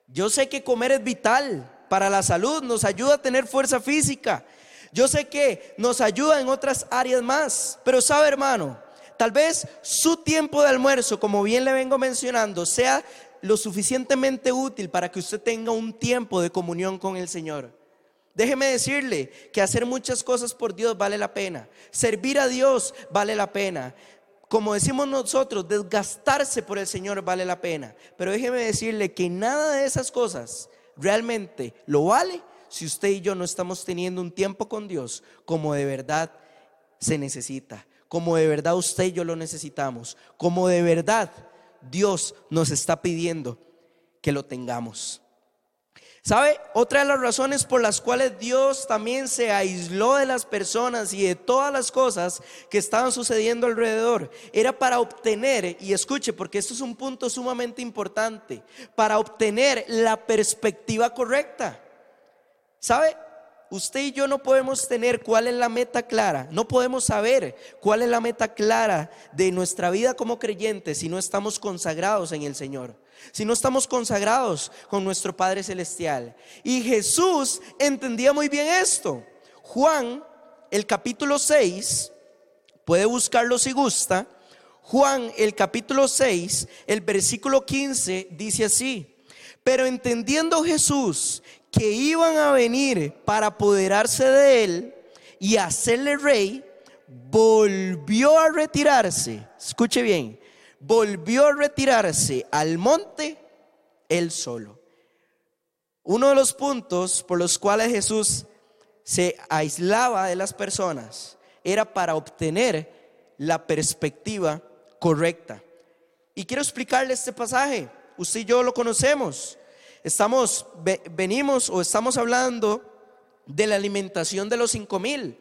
Yo sé que comer es vital para la salud, nos ayuda a tener fuerza física. Yo sé que nos ayuda en otras áreas más. Pero sabe, hermano, tal vez su tiempo de almuerzo, como bien le vengo mencionando, sea lo suficientemente útil para que usted tenga un tiempo de comunión con el Señor. Déjeme decirle que hacer muchas cosas por Dios vale la pena. Servir a Dios vale la pena. Como decimos nosotros, desgastarse por el Señor vale la pena. Pero déjeme decirle que nada de esas cosas realmente lo vale si usted y yo no estamos teniendo un tiempo con Dios como de verdad se necesita, como de verdad usted y yo lo necesitamos, como de verdad Dios nos está pidiendo que lo tengamos. ¿Sabe? Otra de las razones por las cuales Dios también se aisló de las personas y de todas las cosas que estaban sucediendo alrededor era para obtener, y escuche porque esto es un punto sumamente importante, para obtener la perspectiva correcta. ¿Sabe? Usted y yo no podemos tener cuál es la meta clara, no podemos saber cuál es la meta clara de nuestra vida como creyentes si no estamos consagrados en el Señor, si no estamos consagrados con nuestro Padre Celestial. Y Jesús entendía muy bien esto. Juan, el capítulo 6, puede buscarlo si gusta. Juan, el capítulo 6, el versículo 15 dice así: pero entendiendo Jesús que iban a venir para apoderarse de él y hacerle rey, volvió a retirarse. Escuche bien, volvió a retirarse al monte él solo. Uno de los puntos por los cuales Jesús se aislaba de las personas era para obtener la perspectiva correcta. Y quiero explicarle este pasaje. Usted y yo lo conocemos. Estamos hablando de la alimentación de los 5,000.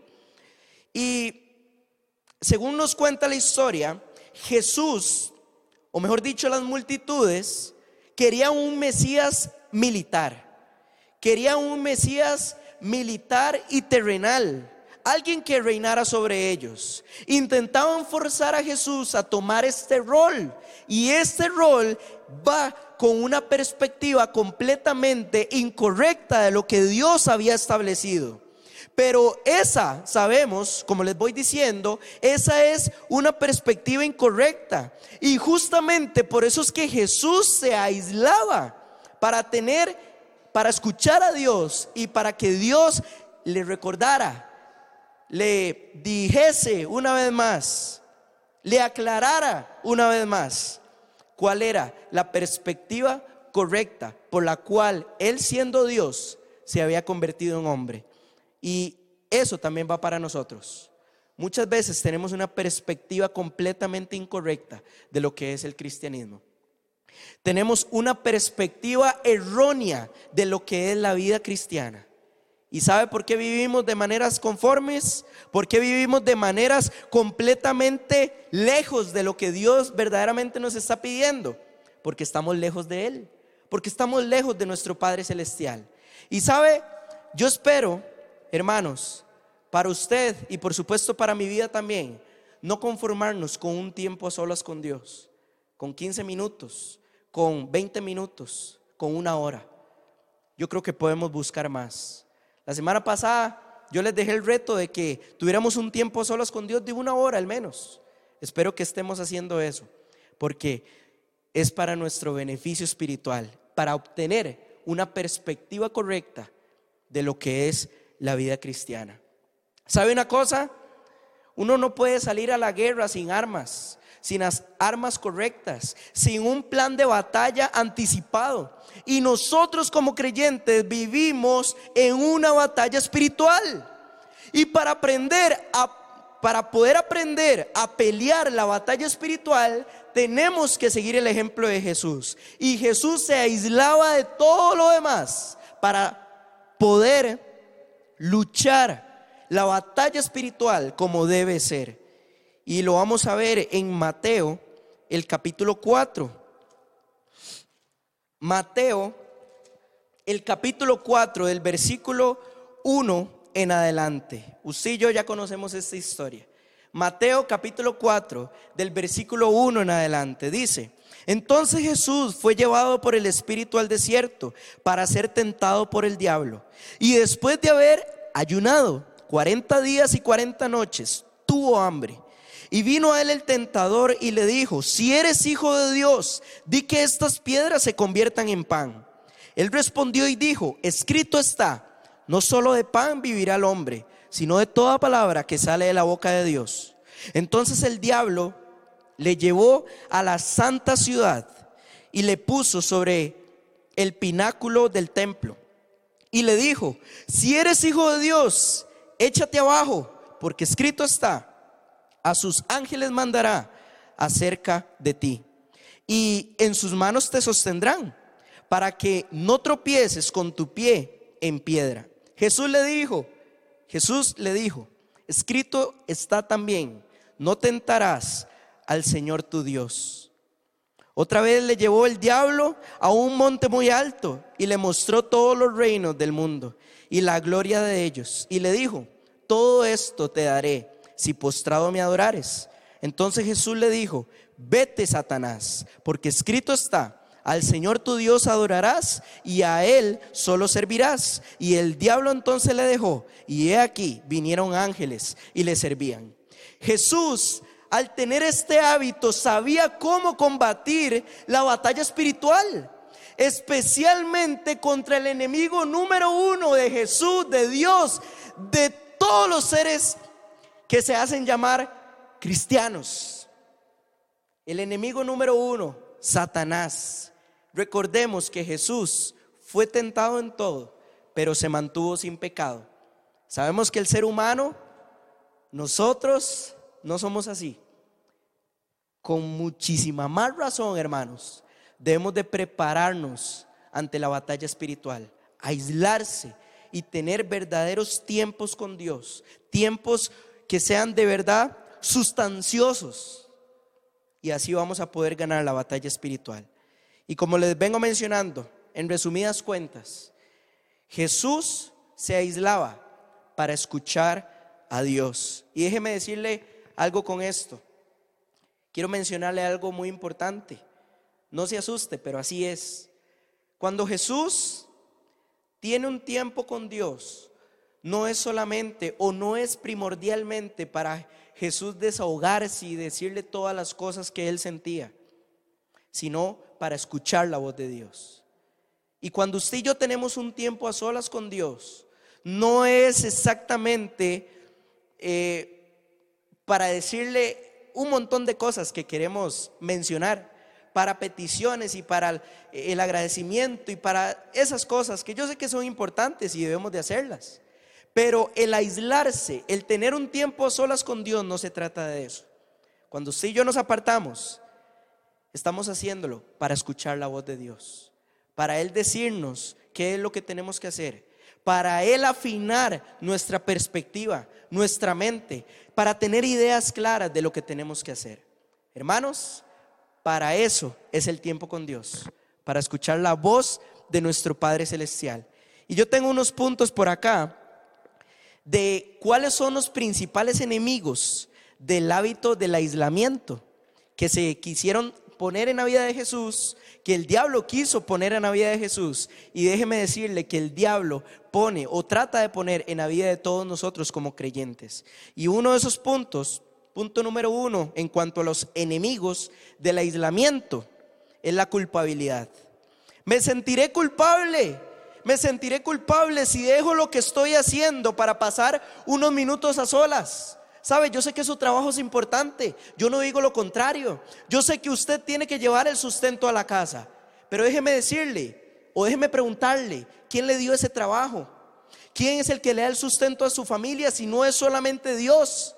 Y según nos cuenta la historia, Jesús, o mejor dicho, las multitudes, querían un Mesías militar. Querían un Mesías militar y terrenal, alguien que reinara sobre ellos. Intentaban forzar a Jesús a tomar este rol, y este rol va con una perspectiva completamente incorrecta de lo que Dios había establecido. Pero esa, sabemos, como les voy diciendo, esa es una perspectiva incorrecta, y justamente por eso es que Jesús se aislaba para escuchar a Dios y para que Dios le recordara, le dijese una vez más, le aclarara una vez más cuál era la perspectiva correcta por la cual Él, siendo Dios, se había convertido en hombre. Y eso también va para nosotros. Muchas veces tenemos una perspectiva completamente incorrecta de lo que es el cristianismo. Tenemos una perspectiva errónea de lo que es la vida cristiana. ¿Y sabe por qué vivimos de maneras conformes? ¿Por qué vivimos de maneras completamente lejos de lo que Dios verdaderamente nos está pidiendo? Porque estamos lejos de Él, porque estamos lejos de nuestro Padre Celestial. Y sabe, yo espero, hermanos, para usted y por supuesto para mi vida también, no conformarnos con un tiempo a solas con Dios, con 15 minutos, con 20 minutos, con 1 hora. Yo creo que podemos buscar más. La semana pasada yo les dejé el reto de que tuviéramos un tiempo a solas con Dios de 1 hora al menos. Espero que estemos haciendo eso, porque es para nuestro beneficio espiritual, para obtener una perspectiva correcta de lo que es la vida cristiana. ¿Sabe una cosa? Uno no puede salir a la guerra sin armas, sin las armas correctas, sin un plan de batalla anticipado. Y nosotros como creyentes vivimos en una batalla espiritual. Y para poder aprender a pelear la batalla espiritual, tenemos que seguir el ejemplo de Jesús. Y Jesús se aislaba de todo lo demás para poder luchar la batalla espiritual como debe ser. Y lo vamos a ver en Mateo, el capítulo 4. Mateo, el capítulo 4, del versículo 1 en adelante. Usted y yo ya conocemos esta historia. Mateo capítulo 4, del versículo 1 en adelante, dice: entonces Jesús fue llevado por el Espíritu al desierto para ser tentado por el diablo. Y después de haber ayunado 40 días y 40 noches, tuvo hambre. Y vino a él el tentador y le dijo: si eres hijo de Dios, di que estas piedras se conviertan en pan. Él respondió y dijo: escrito está, no solo de pan vivirá el hombre, sino de toda palabra que sale de la boca de Dios. Entonces el diablo le llevó a la santa ciudad y le puso sobre el pináculo del templo y le dijo: si eres hijo de Dios, échate abajo, porque escrito está, a sus ángeles mandará acerca de ti, y en sus manos te sostendrán, para que no tropieces con tu pie en piedra. Jesús le dijo, escrito está también, no tentarás al Señor tu Dios. Otra vez le llevó el diablo a un monte muy alto y le mostró todos los reinos del mundo y la gloria de ellos, y le dijo: todo esto te daré si postrado me adorares. Entonces Jesús le dijo: vete, Satanás, porque escrito está, al Señor tu Dios adorarás y a Él solo servirás. Y el diablo entonces le dejó, y he aquí vinieron ángeles y le servían. Jesús, al tener este hábito, sabía cómo combatir la batalla espiritual, especialmente contra el enemigo número 1 de Jesús, de Dios, de todos los seres que se hacen llamar cristianos. El enemigo número 1, Satanás. Recordemos que Jesús fue tentado en todo, pero se mantuvo sin pecado. Sabemos que el ser humano, nosotros no somos así. Con muchísima más razón, hermanos, debemos de prepararnos ante la batalla espiritual, aislarse y tener verdaderos tiempos con Dios, tiempos que sean de verdad sustanciosos, y así vamos a poder ganar la batalla espiritual. Y como les vengo mencionando, en resumidas cuentas, Jesús se aislaba para escuchar a Dios. Y déjeme decirle algo con esto. Quiero mencionarle algo muy importante. No se asuste, pero así es. Cuando Jesús tiene un tiempo con Dios, no es solamente o no es primordialmente para Jesús desahogarse y decirle todas las cosas que él sentía, sino para escuchar la voz de Dios. Y cuando usted y yo tenemos un tiempo a solas con Dios, no es exactamente para decirle un montón de cosas que queremos mencionar, para peticiones y para el agradecimiento y para esas cosas que yo sé que son importantes y debemos de hacerlas. Pero el aislarse, el tener un tiempo a solas con Dios, no se trata de eso. Cuando usted y yo nos apartamos, estamos haciéndolo para escuchar la voz de Dios, para Él decirnos qué es lo que tenemos que hacer, para Él afinar nuestra perspectiva, nuestra mente, para tener ideas claras de lo que tenemos que hacer. Hermanos, para eso es el tiempo con Dios, para escuchar la voz de nuestro Padre Celestial. Y yo tengo unos puntos por acá de cuáles son los principales enemigos del hábito del aislamiento que se quisieron poner en la vida de Jesús, que el diablo quiso poner en la vida de Jesús. Y déjeme decirle que el diablo pone o trata de poner en la vida de todos nosotros como creyentes. Y uno de esos puntos, punto número 1 en cuanto a los enemigos del aislamiento, es la culpabilidad. Me sentiré culpable si dejo lo que estoy haciendo para pasar unos minutos a solas. ¿Sabe? Yo sé que su trabajo es importante, yo no digo lo contrario. Yo sé que usted tiene que llevar el sustento a la casa, pero déjeme decirle o déjeme preguntarle, ¿quién le dio ese trabajo? ¿Quién es el que le da el sustento a su familia si no es solamente Dios?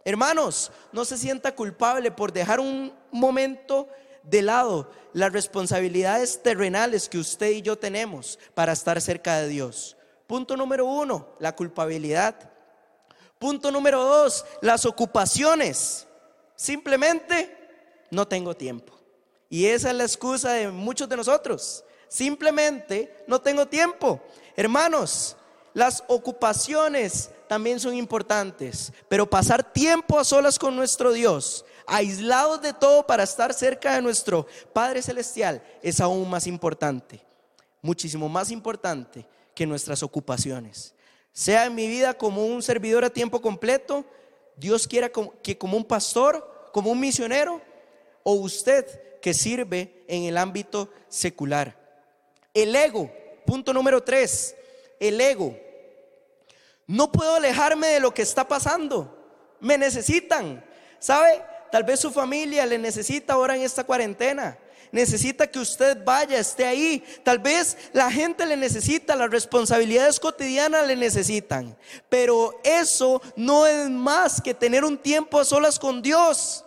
Hermanos, no se sienta culpable por dejar un momento de lado las responsabilidades terrenales que usted y yo tenemos para estar cerca de Dios. Punto número 1, la culpabilidad. Punto número 2, las ocupaciones. Simplemente no tengo tiempo. Y esa es la excusa de muchos de nosotros. Simplemente no tengo tiempo. Hermanos, las ocupaciones también son importantes, pero pasar tiempo a solas con nuestro Dios, aislados de todo para estar cerca de nuestro Padre Celestial, es aún más importante, muchísimo más importante que nuestras ocupaciones. Sea en mi vida como un servidor a tiempo completo, Dios quiera que como un pastor, como un misionero, o usted que sirve en el ámbito secular. El ego, punto número 3, el ego. No puedo alejarme de lo que está pasando. Me necesitan, ¿sabe? Tal vez su familia le necesita ahora en esta cuarentena. Necesita que usted vaya, esté ahí. Tal vez la gente le necesita, las responsabilidades cotidianas le necesitan. Pero eso no es más que tener un tiempo a solas con Dios.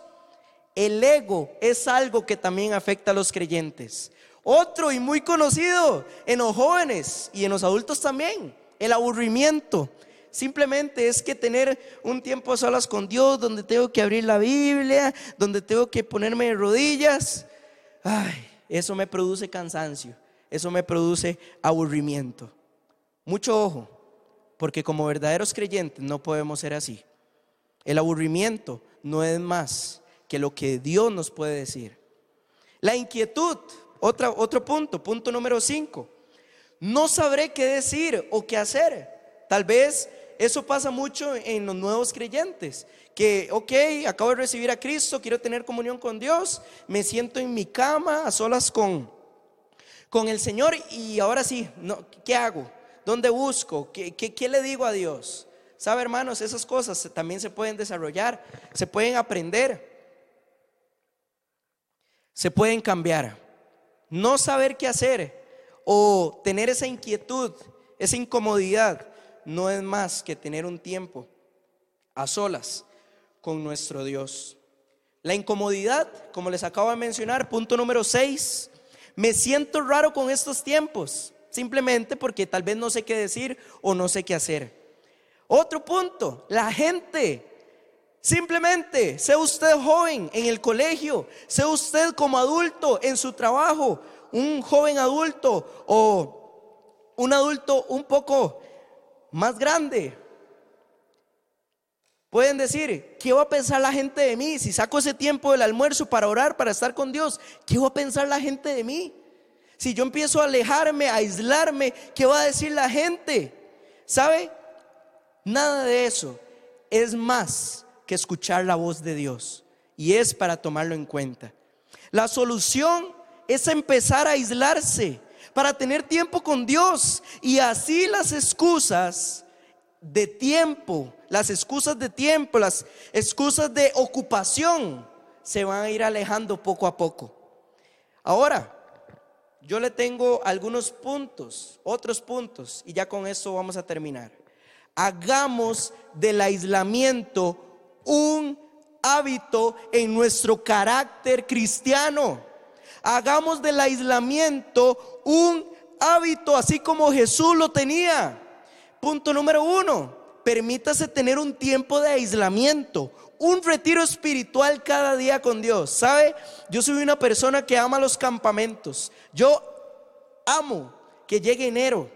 El ego es algo que también afecta a los creyentes. Otro y muy conocido en los jóvenes y en los adultos también, el aburrimiento. Simplemente es que tener un tiempo a solas con Dios, donde tengo que abrir la Biblia, donde tengo que ponerme de rodillas. Eso me produce cansancio, eso me produce aburrimiento. Mucho ojo, porque como verdaderos creyentes no podemos ser así. El aburrimiento no es más que lo que Dios nos puede decir. La inquietud, otro punto número 5. No sabré qué decir o qué hacer. Tal vez eso pasa mucho en los nuevos creyentes, que acabo de recibir a Cristo, quiero tener comunión con Dios, me siento en mi cama a solas con el Señor y ahora sí, ¿qué hago? ¿Dónde busco? ¿Qué le digo a Dios? ¿Sabe, hermanos? Esas cosas también se pueden desarrollar, se pueden aprender, se pueden cambiar. No saber qué hacer o tener esa inquietud, esa incomodidad, no es más que tener un tiempo a solas con nuestro Dios. La incomodidad, como les acabo de mencionar, punto número 6. Me siento raro con estos tiempos, simplemente porque tal vez no sé qué decir o no sé qué hacer. Otro punto, la gente. Simplemente, sea usted joven en el colegio, sea usted como adulto en su trabajo, un joven adulto o un adulto un poco más grande. Pueden decir, ¿qué va a pensar la gente de mí? Si saco ese tiempo del almuerzo para orar, para estar con Dios, ¿qué va a pensar la gente de mí? Si yo empiezo a alejarme, a aislarme, ¿qué va a decir la gente? ¿Sabe? Nada de eso es más que escuchar la voz de Dios, y es para tomarlo en cuenta. La solución es empezar a aislarse para tener tiempo con Dios, y así las excusas de tiempo, las excusas de ocupación se van a ir alejando poco a poco. Ahora, yo le tengo algunos puntos, otros puntos, y ya con esto vamos a terminar. Hagamos del aislamiento un hábito en nuestro carácter cristiano. Hagamos del aislamiento un hábito, así como Jesús lo tenía. Punto número 1, permítase tener un tiempo de aislamiento, un retiro espiritual cada día con Dios. ¿Sabe? Yo soy una persona que ama los campamentos. Yo amo que llegue enero,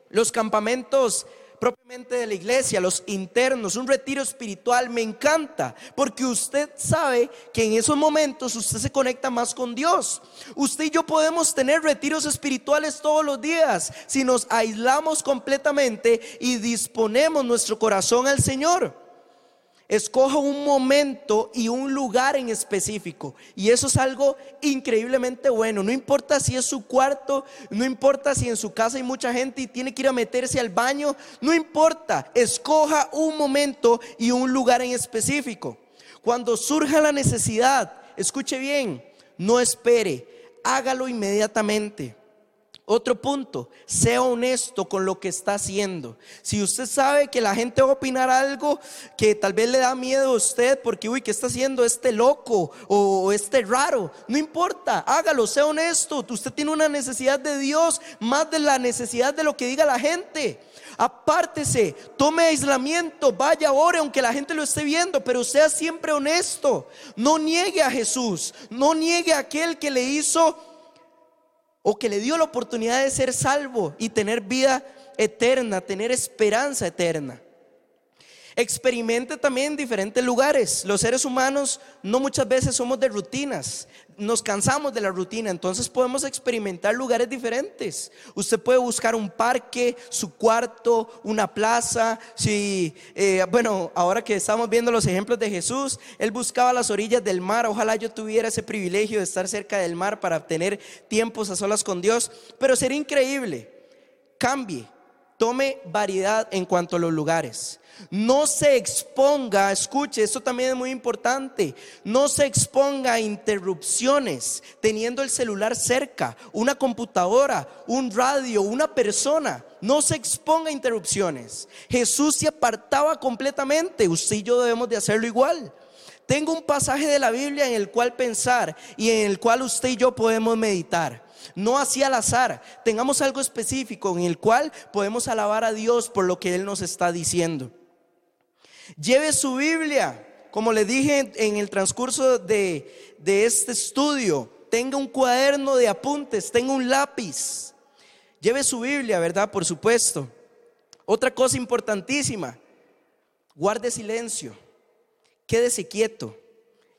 los campamentos propiamente de la iglesia, los internos, un retiro espiritual, me encanta, porque usted sabe que en esos momentos usted se conecta más con Dios. Usted y yo podemos tener retiros espirituales todos los días si nos aislamos completamente y disponemos nuestro corazón al Señor. Escoja un momento y un lugar en específico, y eso es algo increíblemente bueno. No importa si es su cuarto, no importa si en su casa hay mucha gente y tiene que ir a meterse al baño, no importa, escoja un momento y un lugar en específico. Cuando surja la necesidad, escuche bien, no espere, hágalo inmediatamente. Otro punto, sea honesto con lo que está haciendo. Si usted sabe que la gente va a opinar algo que tal vez le da miedo a usted, porque ¿qué está haciendo este loco o este raro? No importa, hágalo, sea honesto. Usted tiene una necesidad de Dios más de la necesidad de lo que diga la gente. Apártese, tome aislamiento, vaya, ore aunque la gente lo esté viendo, pero sea siempre honesto. No niegue a Jesús, no niegue a aquel que le hizo o que le dio la oportunidad de ser salvo y tener vida eterna, tener esperanza eterna. Experimente también en diferentes lugares. Los seres humanos no muchas veces somos de rutinas, nos cansamos de la rutina, entonces podemos experimentar lugares diferentes. Usted puede buscar un parque, su cuarto, una plaza. Bueno, ahora que estamos viendo los ejemplos de Jesús, Él buscaba las orillas del mar. Ojalá yo tuviera ese privilegio de estar cerca del mar para tener tiempos a solas con Dios, pero sería increíble. Cambie, tome variedad en cuanto a los lugares. No se exponga, escuche, esto también es muy importante. No se exponga a interrupciones teniendo el celular cerca, una computadora, un radio, una persona. No se exponga a interrupciones. Jesús se apartaba completamente. Usted y yo debemos de hacerlo igual. Tengo un pasaje de la Biblia en el cual pensar y en el cual usted y yo podemos meditar. No así al azar, tengamos algo específico en el cual podemos alabar a Dios por lo que Él nos está diciendo. Lleve su Biblia, como le dije en el transcurso de este estudio. Tenga un cuaderno de apuntes, tenga un lápiz. Lleve su Biblia, ¿verdad? Por supuesto. Otra cosa importantísima, guarde silencio, quédese quieto,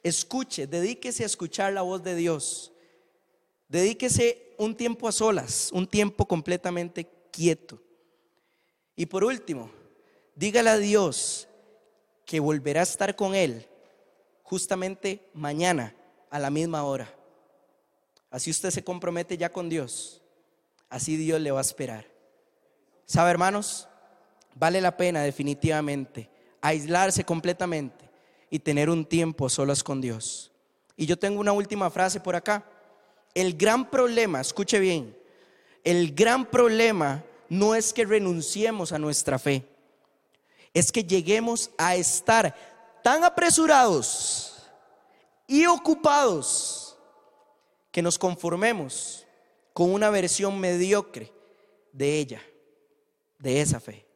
escuche, dedíquese a escuchar la voz de Dios. Dedíquese un tiempo a solas, un tiempo completamente quieto. Y por último, dígale a Dios que volverá a estar con Él justamente mañana a la misma hora. Así usted se compromete ya con Dios, así Dios le va a esperar. ¿Sabe, hermanos? Vale la pena definitivamente aislarse completamente y tener un tiempo a solas con Dios. Y yo tengo una última frase por acá. El gran problema, escuche bien, el gran problema no es que renunciemos a nuestra fe. es que lleguemos a estar tan apresurados y ocupados que nos conformemos con una versión mediocre de ella, de esa fe.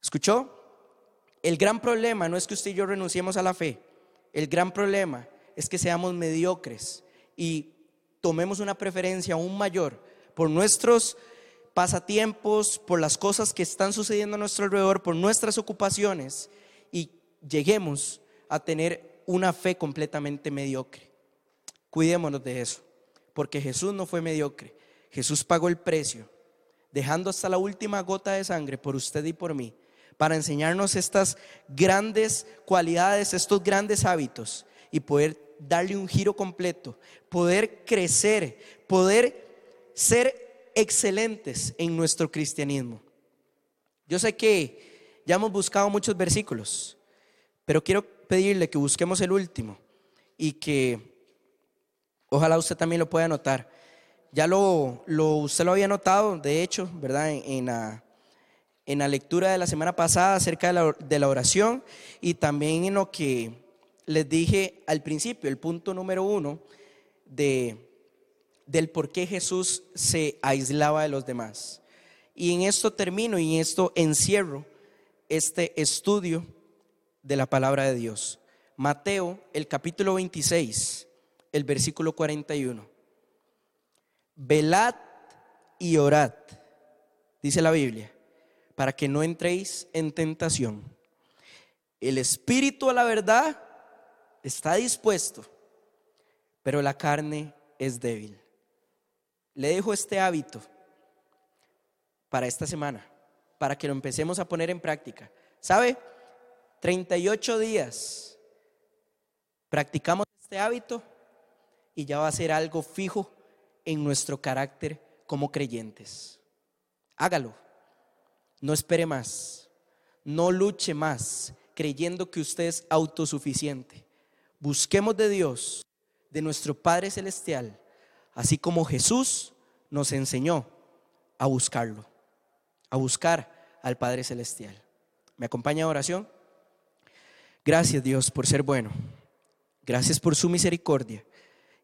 ¿Escuchó? El gran problema no es que usted y yo renunciemos a la fe. El gran problema es que seamos mediocres y tomemos una preferencia aún mayor por nuestros pasatiempos, por las cosas que están sucediendo a nuestro alrededor, por nuestras ocupaciones, y lleguemos a tener una fe completamente mediocre. Cuidémonos de eso, porque Jesús no fue mediocre. Jesús pagó el precio, dejando hasta la última gota de sangre por usted y por mí, para enseñarnos estas grandes cualidades, estos grandes hábitos, y poder darle un giro completo, poder crecer, poder ser excelentes en nuestro cristianismo. Yo sé que ya hemos buscado muchos versículos, pero quiero pedirle que busquemos el último y que ojalá usted también lo pueda anotar. Ya usted lo había notado, de hecho, ¿verdad? En la lectura de la semana pasada acerca de la oración, y también en lo que les dije al principio, el punto número 1 del por qué Jesús se aislaba de los demás. Y en esto termino y en esto encierro este estudio de la palabra de Dios. Mateo, el capítulo 26, el versículo 41. Velad y orad, dice la Biblia, para que no entréis en tentación. El espíritu a la verdad está dispuesto, pero la carne es débil. Le dejo este hábito para esta semana, para que lo empecemos a poner en práctica. ¿Sabe? 38 días practicamos este hábito y ya va a ser algo fijo en nuestro carácter como creyentes. Hágalo. No espere más. No luche más creyendo que usted es autosuficiente. Busquemos de Dios, de nuestro Padre Celestial, así como Jesús nos enseñó a buscarlo, a buscar al Padre Celestial. ¿Me acompaña a oración? Gracias, Dios, por ser bueno. Gracias por su misericordia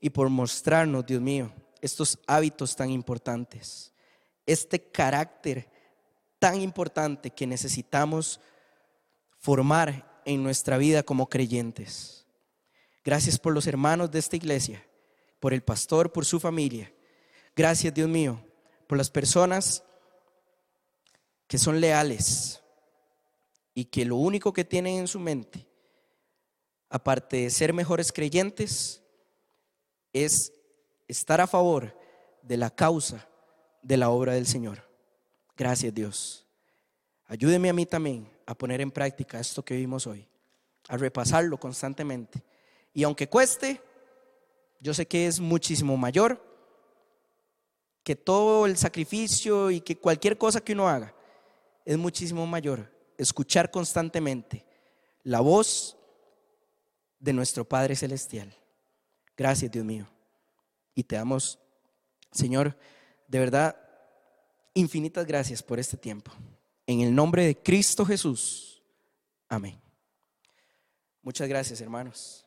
y por mostrarnos, Dios mío, estos hábitos tan importantes, este carácter tan importante que necesitamos formar en nuestra vida como creyentes. Gracias por los hermanos de esta iglesia, por el pastor, por su familia. Gracias, Dios mío, por las personas que son leales y que lo único que tienen en su mente, aparte de ser mejores creyentes, es estar a favor de la causa de la obra del Señor. Gracias, Dios. Ayúdeme a mí también a poner en práctica esto que vimos hoy, a repasarlo constantemente. Y aunque cueste, yo sé que es muchísimo mayor que todo el sacrificio y que cualquier cosa que uno haga. Es muchísimo mayor escuchar constantemente la voz de nuestro Padre Celestial. Gracias, Dios mío. Y te damos, Señor, de verdad, infinitas gracias por este tiempo. En el nombre de Cristo Jesús. Amén. Muchas gracias, hermanos.